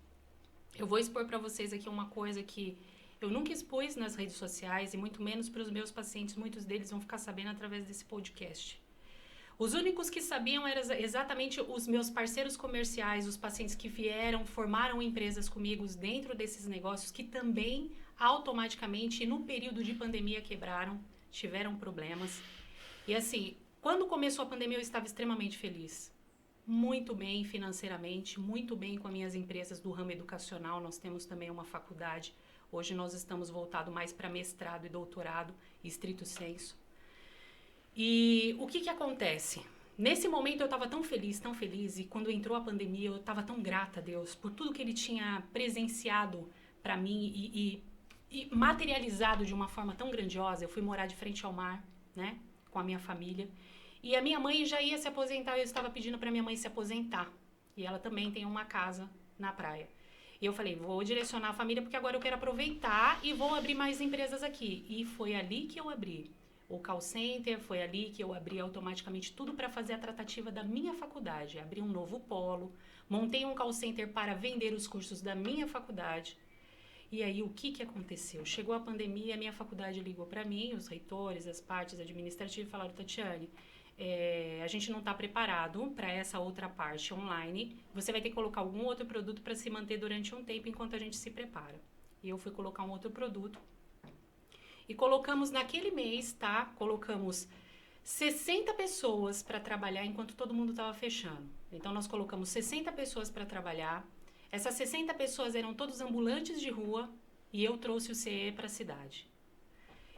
S2: Eu vou expor para vocês aqui uma coisa que eu nunca expus nas redes sociais e muito menos para os meus pacientes. Muitos deles vão ficar sabendo através desse podcast. Os únicos que sabiam eram exatamente os meus parceiros comerciais, os pacientes que vieram, formaram empresas comigo dentro desses negócios, que também automaticamente, no período de pandemia, quebraram, tiveram problemas. E assim, quando começou a pandemia, eu estava extremamente feliz. Muito bem financeiramente, muito bem com as minhas empresas do ramo educacional. Nós temos também uma faculdade. Hoje nós estamos voltados mais para mestrado e doutorado, estrito sensu. E o que acontece? Nesse momento eu estava tão feliz, e quando entrou a pandemia eu estava tão grata a Deus por tudo que Ele tinha presenciado para mim e materializado de uma forma tão grandiosa. Eu fui morar de frente ao mar, né, com a minha família. E a minha mãe já ia se aposentar, eu estava pedindo para minha mãe se aposentar. E ela também tem uma casa na praia. E eu falei, vou direcionar a família porque agora eu quero aproveitar e vou abrir mais empresas aqui. E foi ali que eu abri o call center, foi ali que eu abri automaticamente tudo para fazer a tratativa da minha faculdade. Abri um novo polo, montei um call center para vender os cursos da minha faculdade. E aí o que aconteceu? Chegou a pandemia, a minha faculdade ligou para mim, os reitores, as partes administrativas, e falaram, Tatiane, a gente não está preparado para essa outra parte online, você vai ter que colocar algum outro produto para se manter durante um tempo enquanto a gente se prepara. E eu fui colocar um outro produto. E colocamos naquele mês, tá? Colocamos 60 pessoas para trabalhar enquanto todo mundo estava fechando. Então, nós colocamos 60 pessoas para trabalhar. Essas 60 pessoas eram todos ambulantes de rua e eu trouxe o CE para a cidade.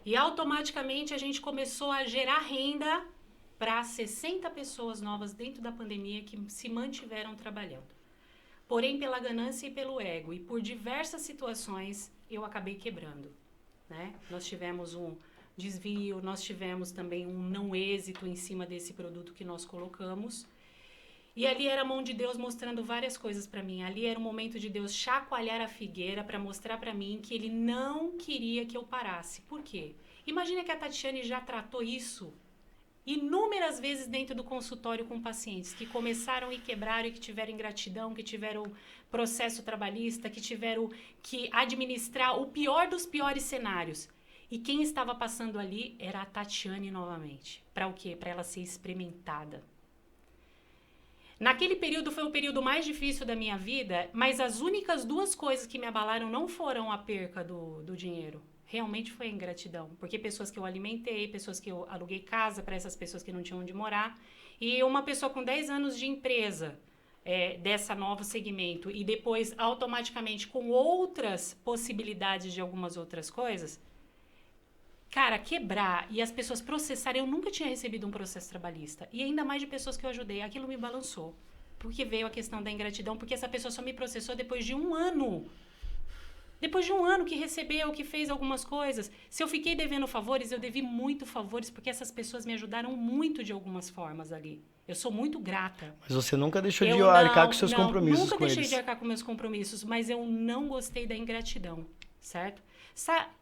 S2: E automaticamente a gente começou a gerar renda para 60 pessoas novas dentro da pandemia que se mantiveram trabalhando. Porém, pela ganância e pelo ego e por diversas situações, eu acabei quebrando. Né? Nós tivemos um desvio, nós tivemos também um não êxito em cima desse produto que nós colocamos. E ali era a mão de Deus mostrando várias coisas para mim. Ali era o momento de Deus chacoalhar a figueira para mostrar para mim que Ele não queria que eu parasse. Por quê? Imagina que a Tatiane já tratou isso inúmeras vezes dentro do consultório com pacientes que começaram e quebraram e que tiveram ingratidão, que tiveram processo trabalhista, que tiveram que administrar o pior dos piores cenários. E quem estava passando ali era a Tatiane novamente. Para o quê? Para ela ser experimentada. Naquele período foi o período mais difícil da minha vida, mas as únicas 2 coisas que me abalaram não foram a perca do dinheiro. Realmente foi a ingratidão. Porque pessoas que eu alimentei, pessoas que eu aluguei casa para essas pessoas que não tinham onde morar. E uma pessoa com 10 anos de empresa dessa novo segmento e depois automaticamente com outras possibilidades de algumas outras coisas, cara, quebrar e as pessoas processarem, eu nunca tinha recebido um processo trabalhista. E ainda mais de pessoas que eu ajudei, aquilo me balançou. Porque veio a questão da ingratidão, porque essa pessoa só me processou depois de 1 ano. Depois de 1 ano que recebeu, que fez algumas coisas. Se eu fiquei devendo favores, eu devi muito favores, porque essas pessoas me ajudaram muito de algumas formas ali. Eu sou muito grata.
S1: Mas você nunca deixou de arcar com seus compromissos com eles.
S2: Nunca deixei de arcar com meus compromissos, mas eu não gostei da ingratidão, certo?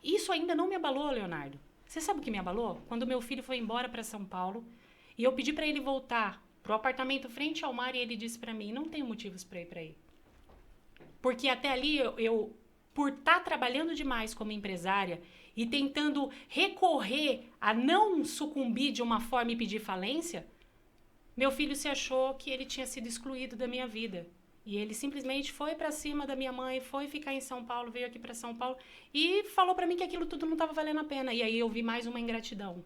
S2: Isso ainda não me abalou, Leonardo. Você sabe o que me abalou? Quando meu filho foi embora para São Paulo e eu pedi para ele voltar pro apartamento frente ao mar e ele disse para mim, não tenho motivos para ir para aí. Porque até ali eu por estar trabalhando demais como empresária e tentando recorrer a não sucumbir de uma forma e pedir falência, meu filho se achou que ele tinha sido excluído da minha vida. E ele simplesmente foi para cima da minha mãe, foi ficar em São Paulo, veio aqui para São Paulo e falou para mim que aquilo tudo não estava valendo a pena. E aí eu vi mais uma ingratidão.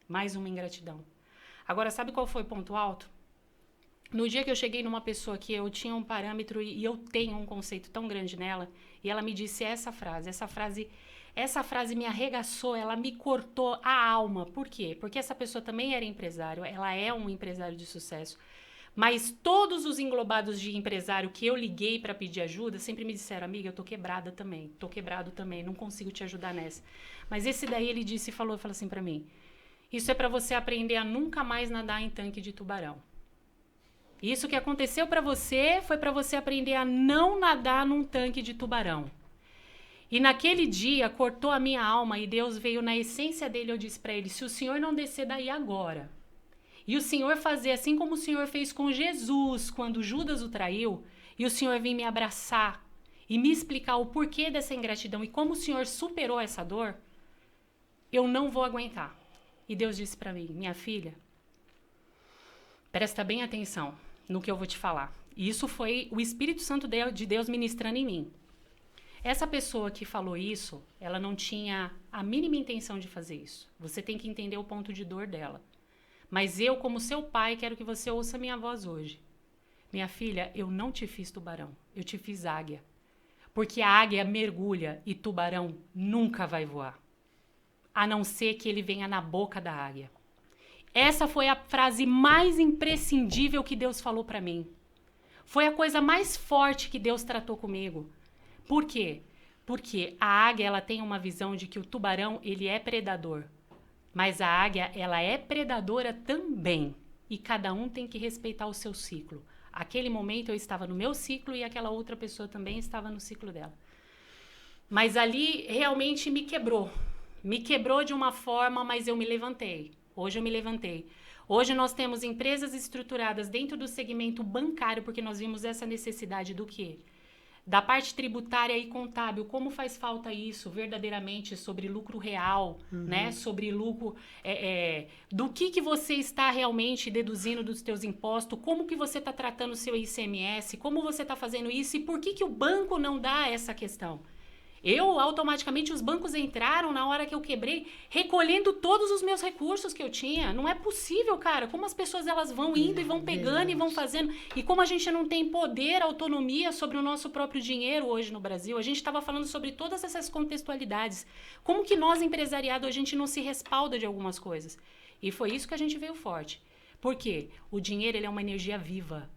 S2: Mais uma ingratidão. Agora, sabe qual foi o ponto alto? No dia que eu cheguei numa pessoa que eu tinha um parâmetro e eu tenho um conceito tão grande nela, e ela me disse essa frase me arregaçou, ela me cortou a alma. Por quê? Porque essa pessoa também era empresário, ela é um empresário de sucesso. Mas todos os englobados de empresário que eu liguei para pedir ajuda sempre me disseram, amiga, eu tô quebrado também, não consigo te ajudar nessa. Mas esse daí ele falou assim para mim, isso é para você aprender a nunca mais nadar em tanque de tubarão. Isso que aconteceu para você foi para você aprender a não nadar num tanque de tubarão. E naquele dia cortou a minha alma e Deus veio na essência dele, eu disse para ele, se o Senhor não descer daí agora, e o Senhor fazer assim como o Senhor fez com Jesus, quando Judas o traiu, e o Senhor vir me abraçar e me explicar o porquê dessa ingratidão e como o Senhor superou essa dor, eu não vou aguentar. E Deus disse para mim, minha filha, presta bem atenção no que eu vou te falar. E isso foi o Espírito Santo de Deus ministrando em mim. Essa pessoa que falou isso, ela não tinha a mínima intenção de fazer isso. Você tem que entender o ponto de dor dela. Mas eu, como seu pai, quero que você ouça minha voz hoje. Minha filha, eu não te fiz tubarão, eu te fiz águia. Porque a águia mergulha e tubarão nunca vai voar. A não ser que ele venha na boca da águia. Essa foi a frase mais imprescindível que Deus falou para mim. Foi a coisa mais forte que Deus tratou comigo. Por quê? Porque a águia ela tem uma visão de que o tubarão ele é predador. Mas a águia, ela é predadora também. E cada um tem que respeitar o seu ciclo. Aquele momento eu estava no meu ciclo e aquela outra pessoa também estava no ciclo dela. Mas ali realmente me quebrou. Me quebrou de uma forma, mas eu me levantei. Hoje eu me levantei. Hoje nós temos empresas estruturadas dentro do segmento bancário, porque nós vimos essa necessidade do quê? Da parte tributária e contábil, como faz falta isso verdadeiramente sobre lucro real, né? Sobre lucro, do que você está realmente deduzindo dos seus impostos, como que você está tratando o seu ICMS, como você está fazendo isso e por que o banco não dá essa questão. Automaticamente, os bancos entraram na hora que eu quebrei, recolhendo todos os meus recursos que eu tinha. Não é possível, cara. Como as pessoas elas vão indo e vão pegando e vão fazendo. E como a gente não tem poder, autonomia sobre o nosso próprio dinheiro hoje no Brasil, a gente estava falando sobre todas essas contextualidades. Como que nós, empresariado, a gente não se respalda de algumas coisas? E foi isso que a gente veio forte. Por quê? O dinheiro ele é uma energia viva.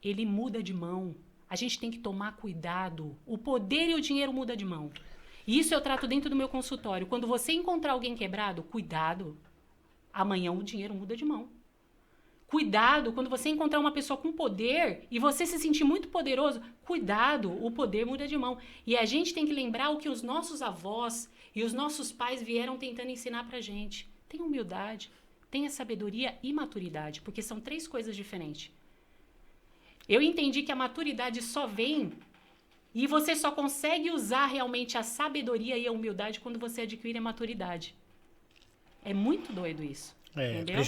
S2: Ele muda de mão. A gente tem que tomar cuidado. O poder e o dinheiro mudam de mão. E isso eu trato dentro do meu consultório. Quando você encontrar alguém quebrado, cuidado. Amanhã o dinheiro muda de mão. Cuidado, quando você encontrar uma pessoa com poder e você se sentir muito poderoso, cuidado, o poder muda de mão. E a gente tem que lembrar o que os nossos avós e os nossos pais vieram tentando ensinar pra gente. Tenha humildade, tenha sabedoria e maturidade, porque são 3 coisas diferentes. Eu entendi que a maturidade só vem e você só consegue usar realmente a sabedoria e a humildade quando você adquire a maturidade. É muito doido isso. Entendeu?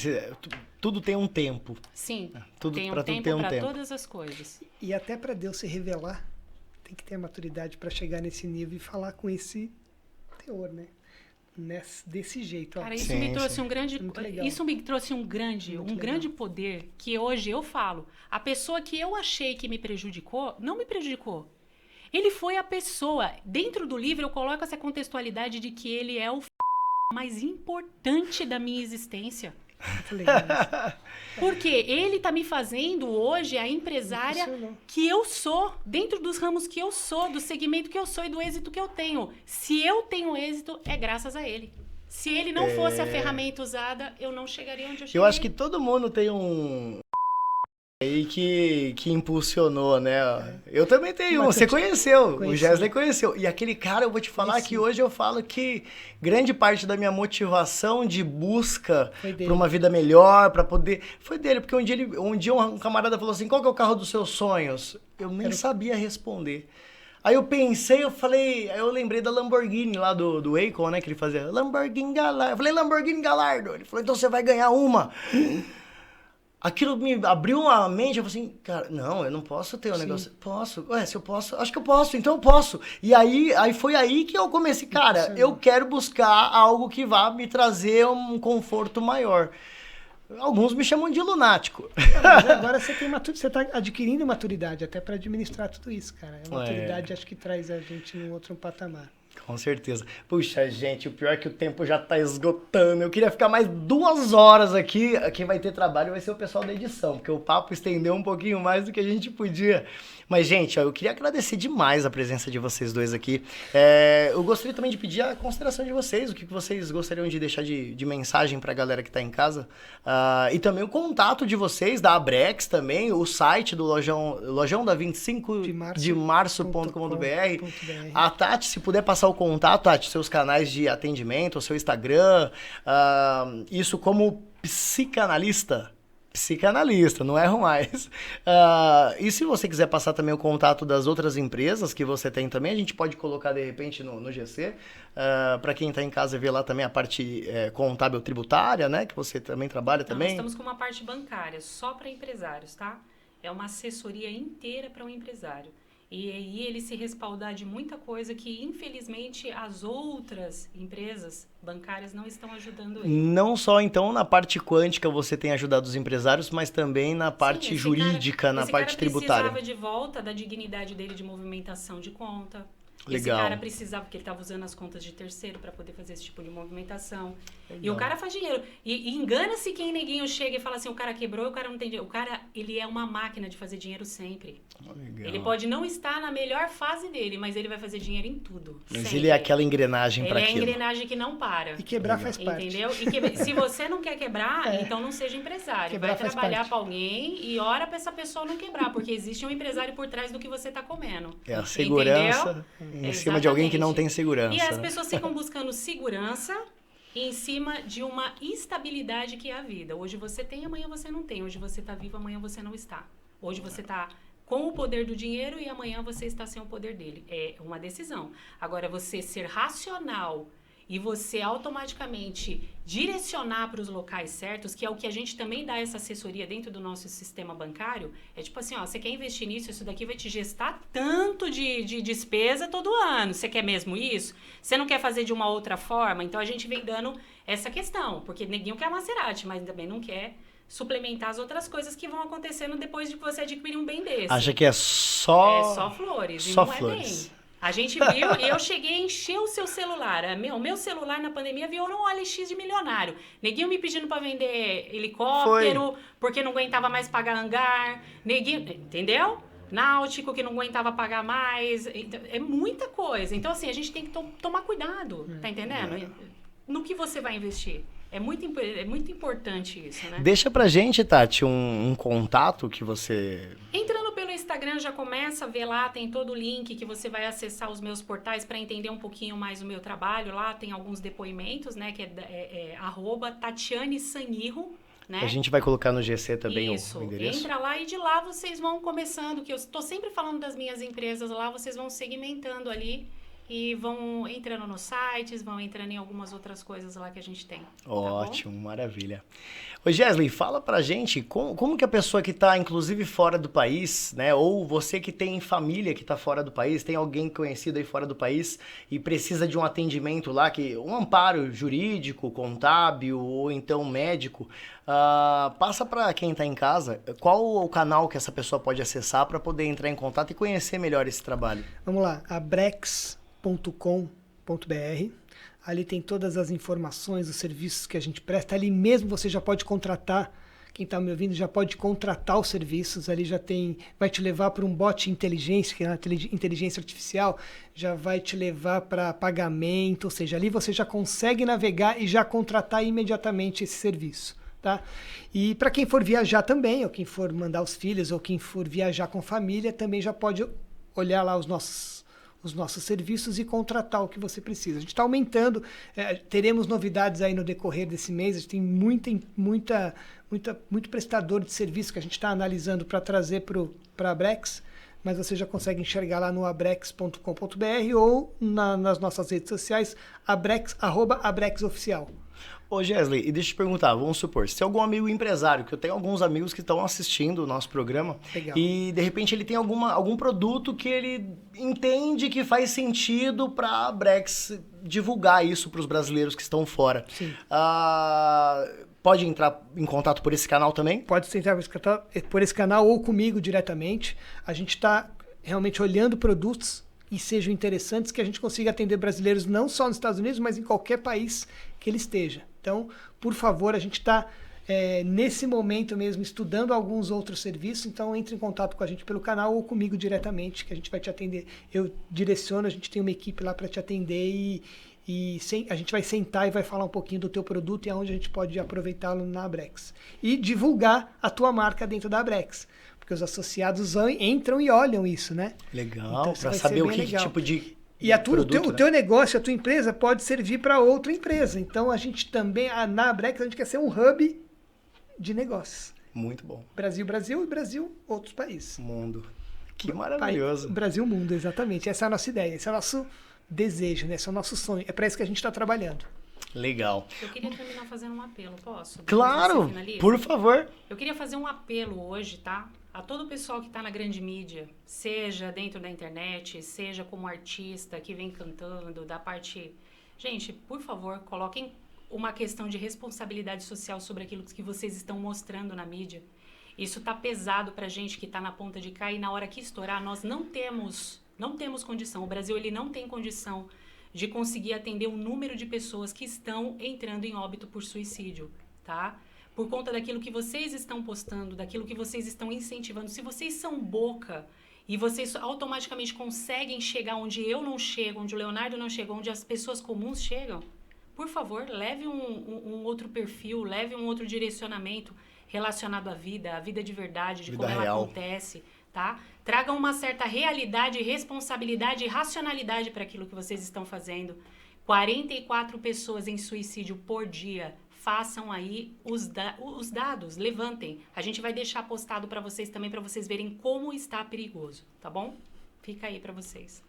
S1: Tudo tem um tempo.
S2: Sim,
S1: Tudo,
S2: tem um
S1: pra tudo
S2: tempo
S1: tem um
S2: para
S1: tempo.
S2: todas as coisas.
S3: E até para Deus se revelar, tem que ter a maturidade para chegar nesse nível e falar com esse teor, né? Desse jeito. Ó.
S2: Cara, isso
S1: Sim,
S2: me trouxe
S1: sim.
S2: um grande,
S3: Muito legal.
S2: isso me trouxe um grande,
S3: Muito
S2: um
S3: legal.
S2: grande poder que hoje eu falo. A pessoa que eu achei que me prejudicou, não me prejudicou. Ele foi a pessoa. Dentro do livro eu coloco essa contextualidade de que ele é o mais importante da minha existência.
S3: Muito legal isso.
S2: Porque ele tá me fazendo hoje a empresária
S3: Impressionou.
S2: que eu sou, dentro dos ramos que eu sou, do segmento que eu sou e do êxito que eu tenho. Se eu tenho êxito, é graças a ele. Se ele não fosse a ferramenta usada, eu não chegaria onde eu cheguei.
S1: Eu acho que todo mundo tem um aí que impulsionou, né? Eu também tenho um.
S3: Mas
S1: Você
S3: eu
S1: conheceu, o
S3: conheci.
S1: Gesley conheceu. E aquele cara, eu vou te falar
S3: Conheci.
S1: que hoje eu falo que grande parte da minha motivação de busca
S3: Foi dele.
S1: para uma vida melhor, para poder... Foi dele, porque um dia um camarada falou assim, qual que é o carro dos seus sonhos? Eu nem sabia responder. Aí eu pensei, aí eu lembrei da Lamborghini lá do Akon, né? Que ele fazia Lamborghini Gallardo. Eu falei, Lamborghini Gallardo. Ele falou, então você vai ganhar uma. Aquilo me abriu uma mente, eu falei assim, cara, não, eu não posso ter um negócio. Posso? Ué, se eu posso, acho que eu posso, então eu posso. E aí foi aí que eu comecei, cara, eu quero buscar algo que vá me trazer um conforto maior. Alguns me chamam de lunático.
S3: Mas agora você tem você está adquirindo maturidade até para administrar tudo isso, cara. A maturidade acho que traz a gente num outro patamar.
S1: Com certeza. Puxa, gente, o pior é que o tempo já tá esgotando. Eu queria ficar mais 2 horas aqui. Quem vai ter trabalho vai ser o pessoal da edição, porque o papo estendeu um pouquinho mais do que a gente podia. Mas, gente, ó, eu queria agradecer demais a presença de vocês dois aqui. Eu gostaria também de pedir a consideração de vocês, o que vocês gostariam de deixar de mensagem pra galera que tá em casa. E também o contato de vocês, da Abrex também, o site do Lojão da 25 de março.com.br. A Tati, se puder passar o contato, Tati, seus canais de atendimento, o seu Instagram, isso como psicanalista, não erro mais. E se você quiser passar também o contato das outras empresas que você tem também, a gente pode colocar de repente no GC, para quem está em casa ver lá também a parte contábil tributária, né, que você também trabalha
S2: Então,
S1: também.
S2: nós estamos com uma parte bancária, só para empresários, tá? É uma assessoria inteira para um empresário. E aí ele se respaldar de muita coisa que, infelizmente, as outras empresas bancárias não estão ajudando ele.
S1: Não só, então, na parte quântica você tem ajudado os empresários, mas também na parte
S2: Sim,
S1: jurídica, na parte tributária.
S2: Esse cara precisava de volta da dignidade dele de movimentação de conta.
S1: Legal.
S2: Esse cara precisava, porque ele estava usando as contas de terceiro para poder fazer esse tipo de movimentação.
S1: Legal.
S2: E o cara faz dinheiro. E engana-se quem neguinho chega e fala assim, o cara quebrou e o cara não tem dinheiro. O cara, ele é uma máquina de fazer dinheiro sempre.
S1: Legal.
S2: Ele pode não estar na melhor fase dele, mas ele vai fazer dinheiro em tudo.
S1: Mas
S2: sempre.
S1: ele é aquela engrenagem para
S2: Ele é a
S1: aquilo.
S2: engrenagem que não para.
S3: E quebrar faz parte.
S2: Entendeu? E se você não quer quebrar, então não seja empresário.
S3: Quebrar
S2: Vai
S3: faz
S2: trabalhar
S3: parte.
S2: para alguém e ora para essa pessoa não quebrar, porque existe um empresário por trás do que você está comendo.
S1: É a segurança
S2: Entendeu?
S1: em cima de alguém que não tem segurança.
S2: E as
S1: né?
S2: pessoas ficam buscando segurança em cima de uma instabilidade que é a vida. Hoje você tem, amanhã você não tem. Hoje você está vivo, amanhã você não está. Hoje você está com o poder do dinheiro e amanhã você está sem o poder dele. É uma decisão. Agora, você ser racional e você automaticamente direcionar para os locais certos, que é o que a gente também dá essa assessoria dentro do nosso sistema bancário, é tipo assim, ó, você quer investir nisso, isso daqui vai te gestar tanto de despesa todo ano. Você quer mesmo isso? Você não quer fazer de uma outra forma? Então a gente vem dando essa questão, porque ninguém quer Maserati, mas também não quer suplementar as outras coisas que vão acontecendo depois de que você adquirir um bem desse.
S1: Acha que é só...
S2: É só flores,
S1: Só
S2: e não
S1: flores.
S2: é bem. A gente viu, e eu cheguei a encher o seu celular. O meu celular na pandemia virou um OLX de milionário. Neguinho me pedindo pra vender helicóptero, porque não aguentava mais pagar hangar. Neguinho, entendeu? Náutico que não aguentava pagar mais. É muita coisa. Então, assim, a gente tem que tomar cuidado, tá entendendo? No que você vai investir. É muito importante isso, né?
S1: Deixa pra gente, Tati, um contato que você...
S2: Entrando pelo Instagram, já começa a ver lá, tem todo o link que você vai acessar os meus portais para entender um pouquinho mais o meu trabalho. Lá tem alguns depoimentos, né, que é @Tatiane Sanirro, né?
S1: A gente vai colocar no GC também
S2: Isso,
S1: o endereço.
S2: entra lá e de lá vocês vão começando, que eu estou sempre falando das minhas empresas lá, vocês vão segmentando ali e vão entrando nos sites, vão entrando em algumas outras coisas lá que a gente tem.
S1: Ótimo, maravilha. Ô Gesley, fala pra gente como que a pessoa que tá, inclusive, fora do país, né, ou você que tem família que tá fora do país, tem alguém conhecido aí fora do país e precisa de um atendimento lá, um amparo jurídico, contábil ou então médico, passa pra quem tá em casa, qual o canal que essa pessoa pode acessar para poder entrar em contato e conhecer melhor esse trabalho?
S3: Vamos lá, abrex.com.br. Ali tem todas as informações, os serviços que a gente presta. Ali mesmo você já pode contratar, quem está me ouvindo já pode contratar os serviços. Ali já tem, vai te levar para um bot inteligência, que é uma inteligência artificial, já vai te levar para pagamento, ou seja, ali você já consegue navegar e já contratar imediatamente esse serviço. Tá? E para quem for viajar também, ou quem for mandar os filhos, ou quem for viajar com família, também já pode olhar lá os nossos serviços e contratar o que você precisa. A gente está aumentando, teremos novidades aí no decorrer desse mês, a gente tem muito prestador de serviço que a gente está analisando para trazer para a Abrex, mas você já consegue enxergar lá no abrex.com.br ou nas nossas redes sociais, @abrexoficial.
S1: Ô Gesley, e deixa eu te perguntar, vamos supor, se tem algum amigo empresário, que eu tenho alguns amigos que estão assistindo o nosso programa,
S3: Legal.
S1: E de repente ele tem algum produto que ele entende que faz sentido para a Abrex divulgar isso para os brasileiros que estão fora.
S3: Sim.
S1: Pode entrar em contato por esse canal também?
S3: Pode entrar por esse canal ou comigo diretamente. A gente está realmente olhando produtos e sejam interessantes, que a gente consiga atender brasileiros não só nos Estados Unidos, mas em qualquer país que ele esteja. Então, por favor, a gente está nesse momento mesmo estudando alguns outros serviços, então entre em contato com a gente pelo canal ou comigo diretamente, que a gente vai te atender. Eu direciono, a gente tem uma equipe lá para te atender a gente vai sentar e vai falar um pouquinho do teu produto e aonde a gente pode aproveitá-lo na Abrex. E divulgar a tua marca dentro da Abrex. Porque os associados entram e olham isso, né?
S1: Legal,
S3: Então,
S1: para saber o que tipo de
S3: e o teu negócio, a tua empresa pode servir para outra empresa. Então a gente também, na Abrex, a gente quer ser um hub de negócios.
S1: Muito bom.
S3: Brasil e Brasil, outros países.
S1: Mundo. Que maravilhoso.
S3: Brasil, mundo, exatamente. Essa é a nossa ideia, esse é o nosso desejo, né? Esse é o nosso sonho. É para isso que a gente está trabalhando.
S1: Legal.
S2: Eu queria terminar fazendo um apelo, posso?
S1: Claro, por favor.
S2: Eu queria fazer um apelo hoje, tá? A todo o pessoal que está na grande mídia, seja dentro da internet, seja como artista que vem cantando, da parte... Gente, por favor, coloquem uma questão de responsabilidade social sobre aquilo que vocês estão mostrando na mídia. Isso tá pesado pra gente que tá na ponta de cá e na hora que estourar, nós não temos condição. O Brasil, ele não tem condição de conseguir atender o número de pessoas que estão entrando em óbito por suicídio, tá? Por conta daquilo que vocês estão postando, daquilo que vocês estão incentivando. Se vocês são boca e vocês automaticamente conseguem chegar onde eu não chego, onde o Leonardo não chegou, onde as pessoas comuns chegam, por favor, leve um outro perfil, leve um outro direcionamento relacionado à vida de verdade, de
S1: vida
S2: como ela
S1: real.
S2: acontece, tá? Tragam uma certa realidade, responsabilidade e racionalidade para aquilo que vocês estão fazendo. 44 pessoas em suicídio por dia. Façam aí os dados, levantem. A gente vai deixar postado para vocês também, para vocês verem como está perigoso, tá bom? Fica aí para vocês.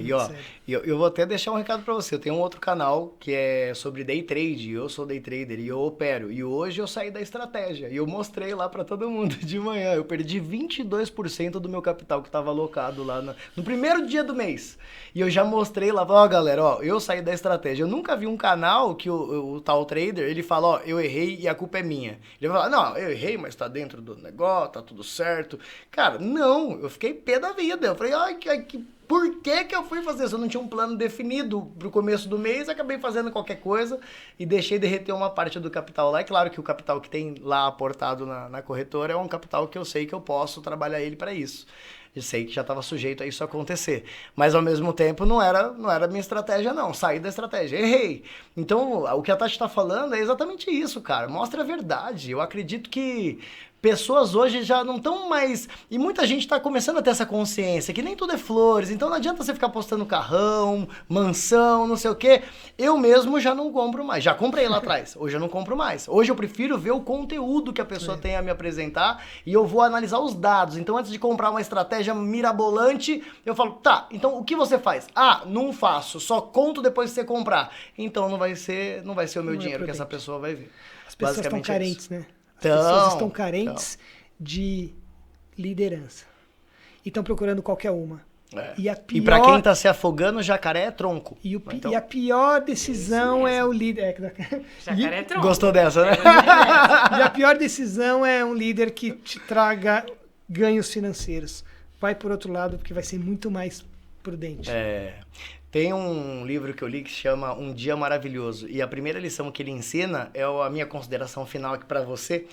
S1: E ó, eu vou até deixar um recado pra você. Eu tenho um outro canal que é sobre day trade. Eu sou day trader e eu opero. E hoje eu saí da estratégia. E eu mostrei lá pra todo mundo de manhã. Eu perdi 22% do meu capital que tava alocado lá no primeiro dia do mês. E eu já mostrei lá, ó, galera, ó, eu saí da estratégia. Eu nunca vi um canal que o tal trader, ele fala, ó, eu errei e a culpa é minha. Ele fala, não, eu errei, mas tá dentro do negócio, tá tudo certo. Cara, não, eu fiquei pé da vida. Eu falei, ai, que... Por que eu fui fazer isso? Eu não tinha um plano definido pro começo do mês, acabei fazendo qualquer coisa e deixei derreter uma parte do capital lá. É claro que o capital que tem lá aportado na corretora é um capital que eu sei que eu posso trabalhar ele para isso. Eu sei que já estava sujeito a isso acontecer. Mas, ao mesmo tempo, não era a minha estratégia, não. Saí da estratégia. Errei. Então, o que a Tati está falando é exatamente isso, cara. Mostra a verdade. Eu acredito que pessoas hoje já não estão mais... E muita gente está começando a ter essa consciência, que nem tudo é flores, então não adianta você ficar postando carrão, mansão, não sei o quê. Eu mesmo já não compro mais. Já comprei lá atrás, hoje eu não compro mais. Hoje eu prefiro ver o conteúdo que a pessoa tem a me apresentar e eu vou analisar os dados. Então antes de comprar uma estratégia mirabolante, eu falo, tá, então o que você faz? Ah, não faço, só conto depois que você comprar. Então não vai ser o meu dinheiro que essa pessoa vai ver.
S3: As pessoas estão carentes, né? As
S1: Então,
S3: pessoas estão carentes de liderança. E estão procurando qualquer uma.
S1: É.
S3: E
S1: E pra quem tá se afogando, jacaré é tronco.
S3: E
S1: Então,
S3: a pior decisão é o líder.
S2: Jacaré é tronco.
S1: gostou dessa, né?
S3: E a pior decisão é um líder que te traga ganhos financeiros. Vai por outro lado, porque vai ser muito mais prudente.
S1: Tem um livro que eu li que se chama Um Dia Maravilhoso. E a primeira lição que ele ensina, a minha consideração final aqui pra você,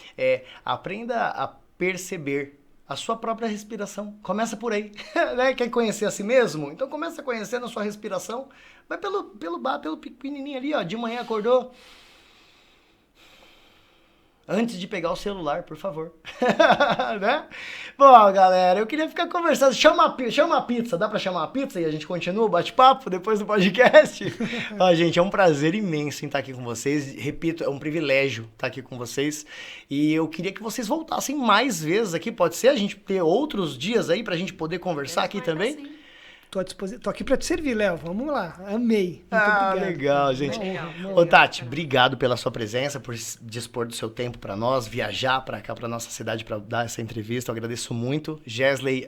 S1: aprenda a perceber a sua própria respiração. Começa por aí. Né? Quer conhecer a si mesmo? Então começa conhecendo a sua respiração. Vai pelo pequenininho ali, ó. De manhã acordou. Antes de pegar o celular, por favor. Né? Bom, galera, eu queria ficar conversando. Chama a pizza. Dá pra chamar a pizza e a gente continua o bate-papo depois do podcast? Gente, é um prazer imenso em estar aqui com vocês. Repito, é um privilégio estar aqui com vocês. E eu queria que vocês voltassem mais vezes aqui. Pode ser a gente ter outros dias aí pra gente poder conversar aqui também?
S2: Sim.
S3: Tô à disposição. Tô aqui pra te servir, Léo. Vamos lá. Amei. Muito obrigado.
S1: Legal, gente. Ô, Tati, obrigado pela sua presença, por dispor do seu tempo para nós, viajar para cá, para nossa cidade, para dar essa entrevista. Eu agradeço muito. Gesley,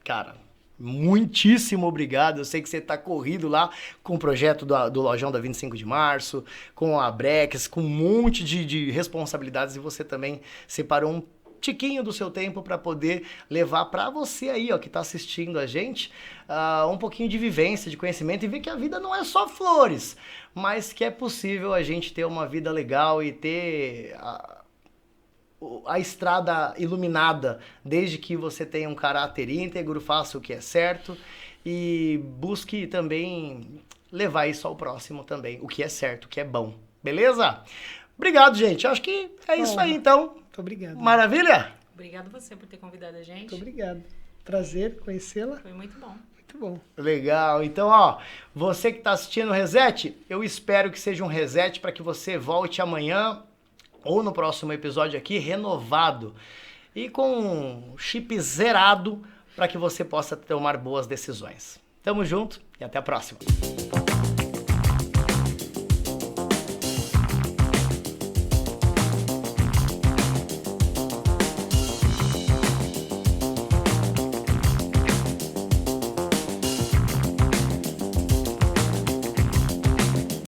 S1: cara, muitíssimo obrigado. Eu sei que você tá corrido lá com o projeto do Lojão da 25 de março, com a Brex, com um monte de responsabilidades, e você também separou um tiquinho do seu tempo para poder levar para você aí, ó, que tá assistindo a gente, um pouquinho de vivência, de conhecimento, e ver que a vida não é só flores, mas que é possível a gente ter uma vida legal e ter a estrada iluminada, desde que você tenha um caráter íntegro, faça o que é certo e busque também levar isso ao próximo também, o que é certo, o que é bom. Beleza? Obrigado, gente. Acho que é isso aí, então.
S3: Muito obrigado.
S1: Maravilha?
S2: Obrigado você por ter convidado a gente.
S3: Muito obrigado. Prazer conhecê-la.
S2: Foi muito bom.
S3: Muito bom.
S1: Legal. Então, ó, você que está assistindo o Reset, eu espero que seja um reset para que você volte amanhã ou no próximo episódio aqui renovado e com um chip zerado para que você possa tomar boas decisões. Tamo junto e até a próxima.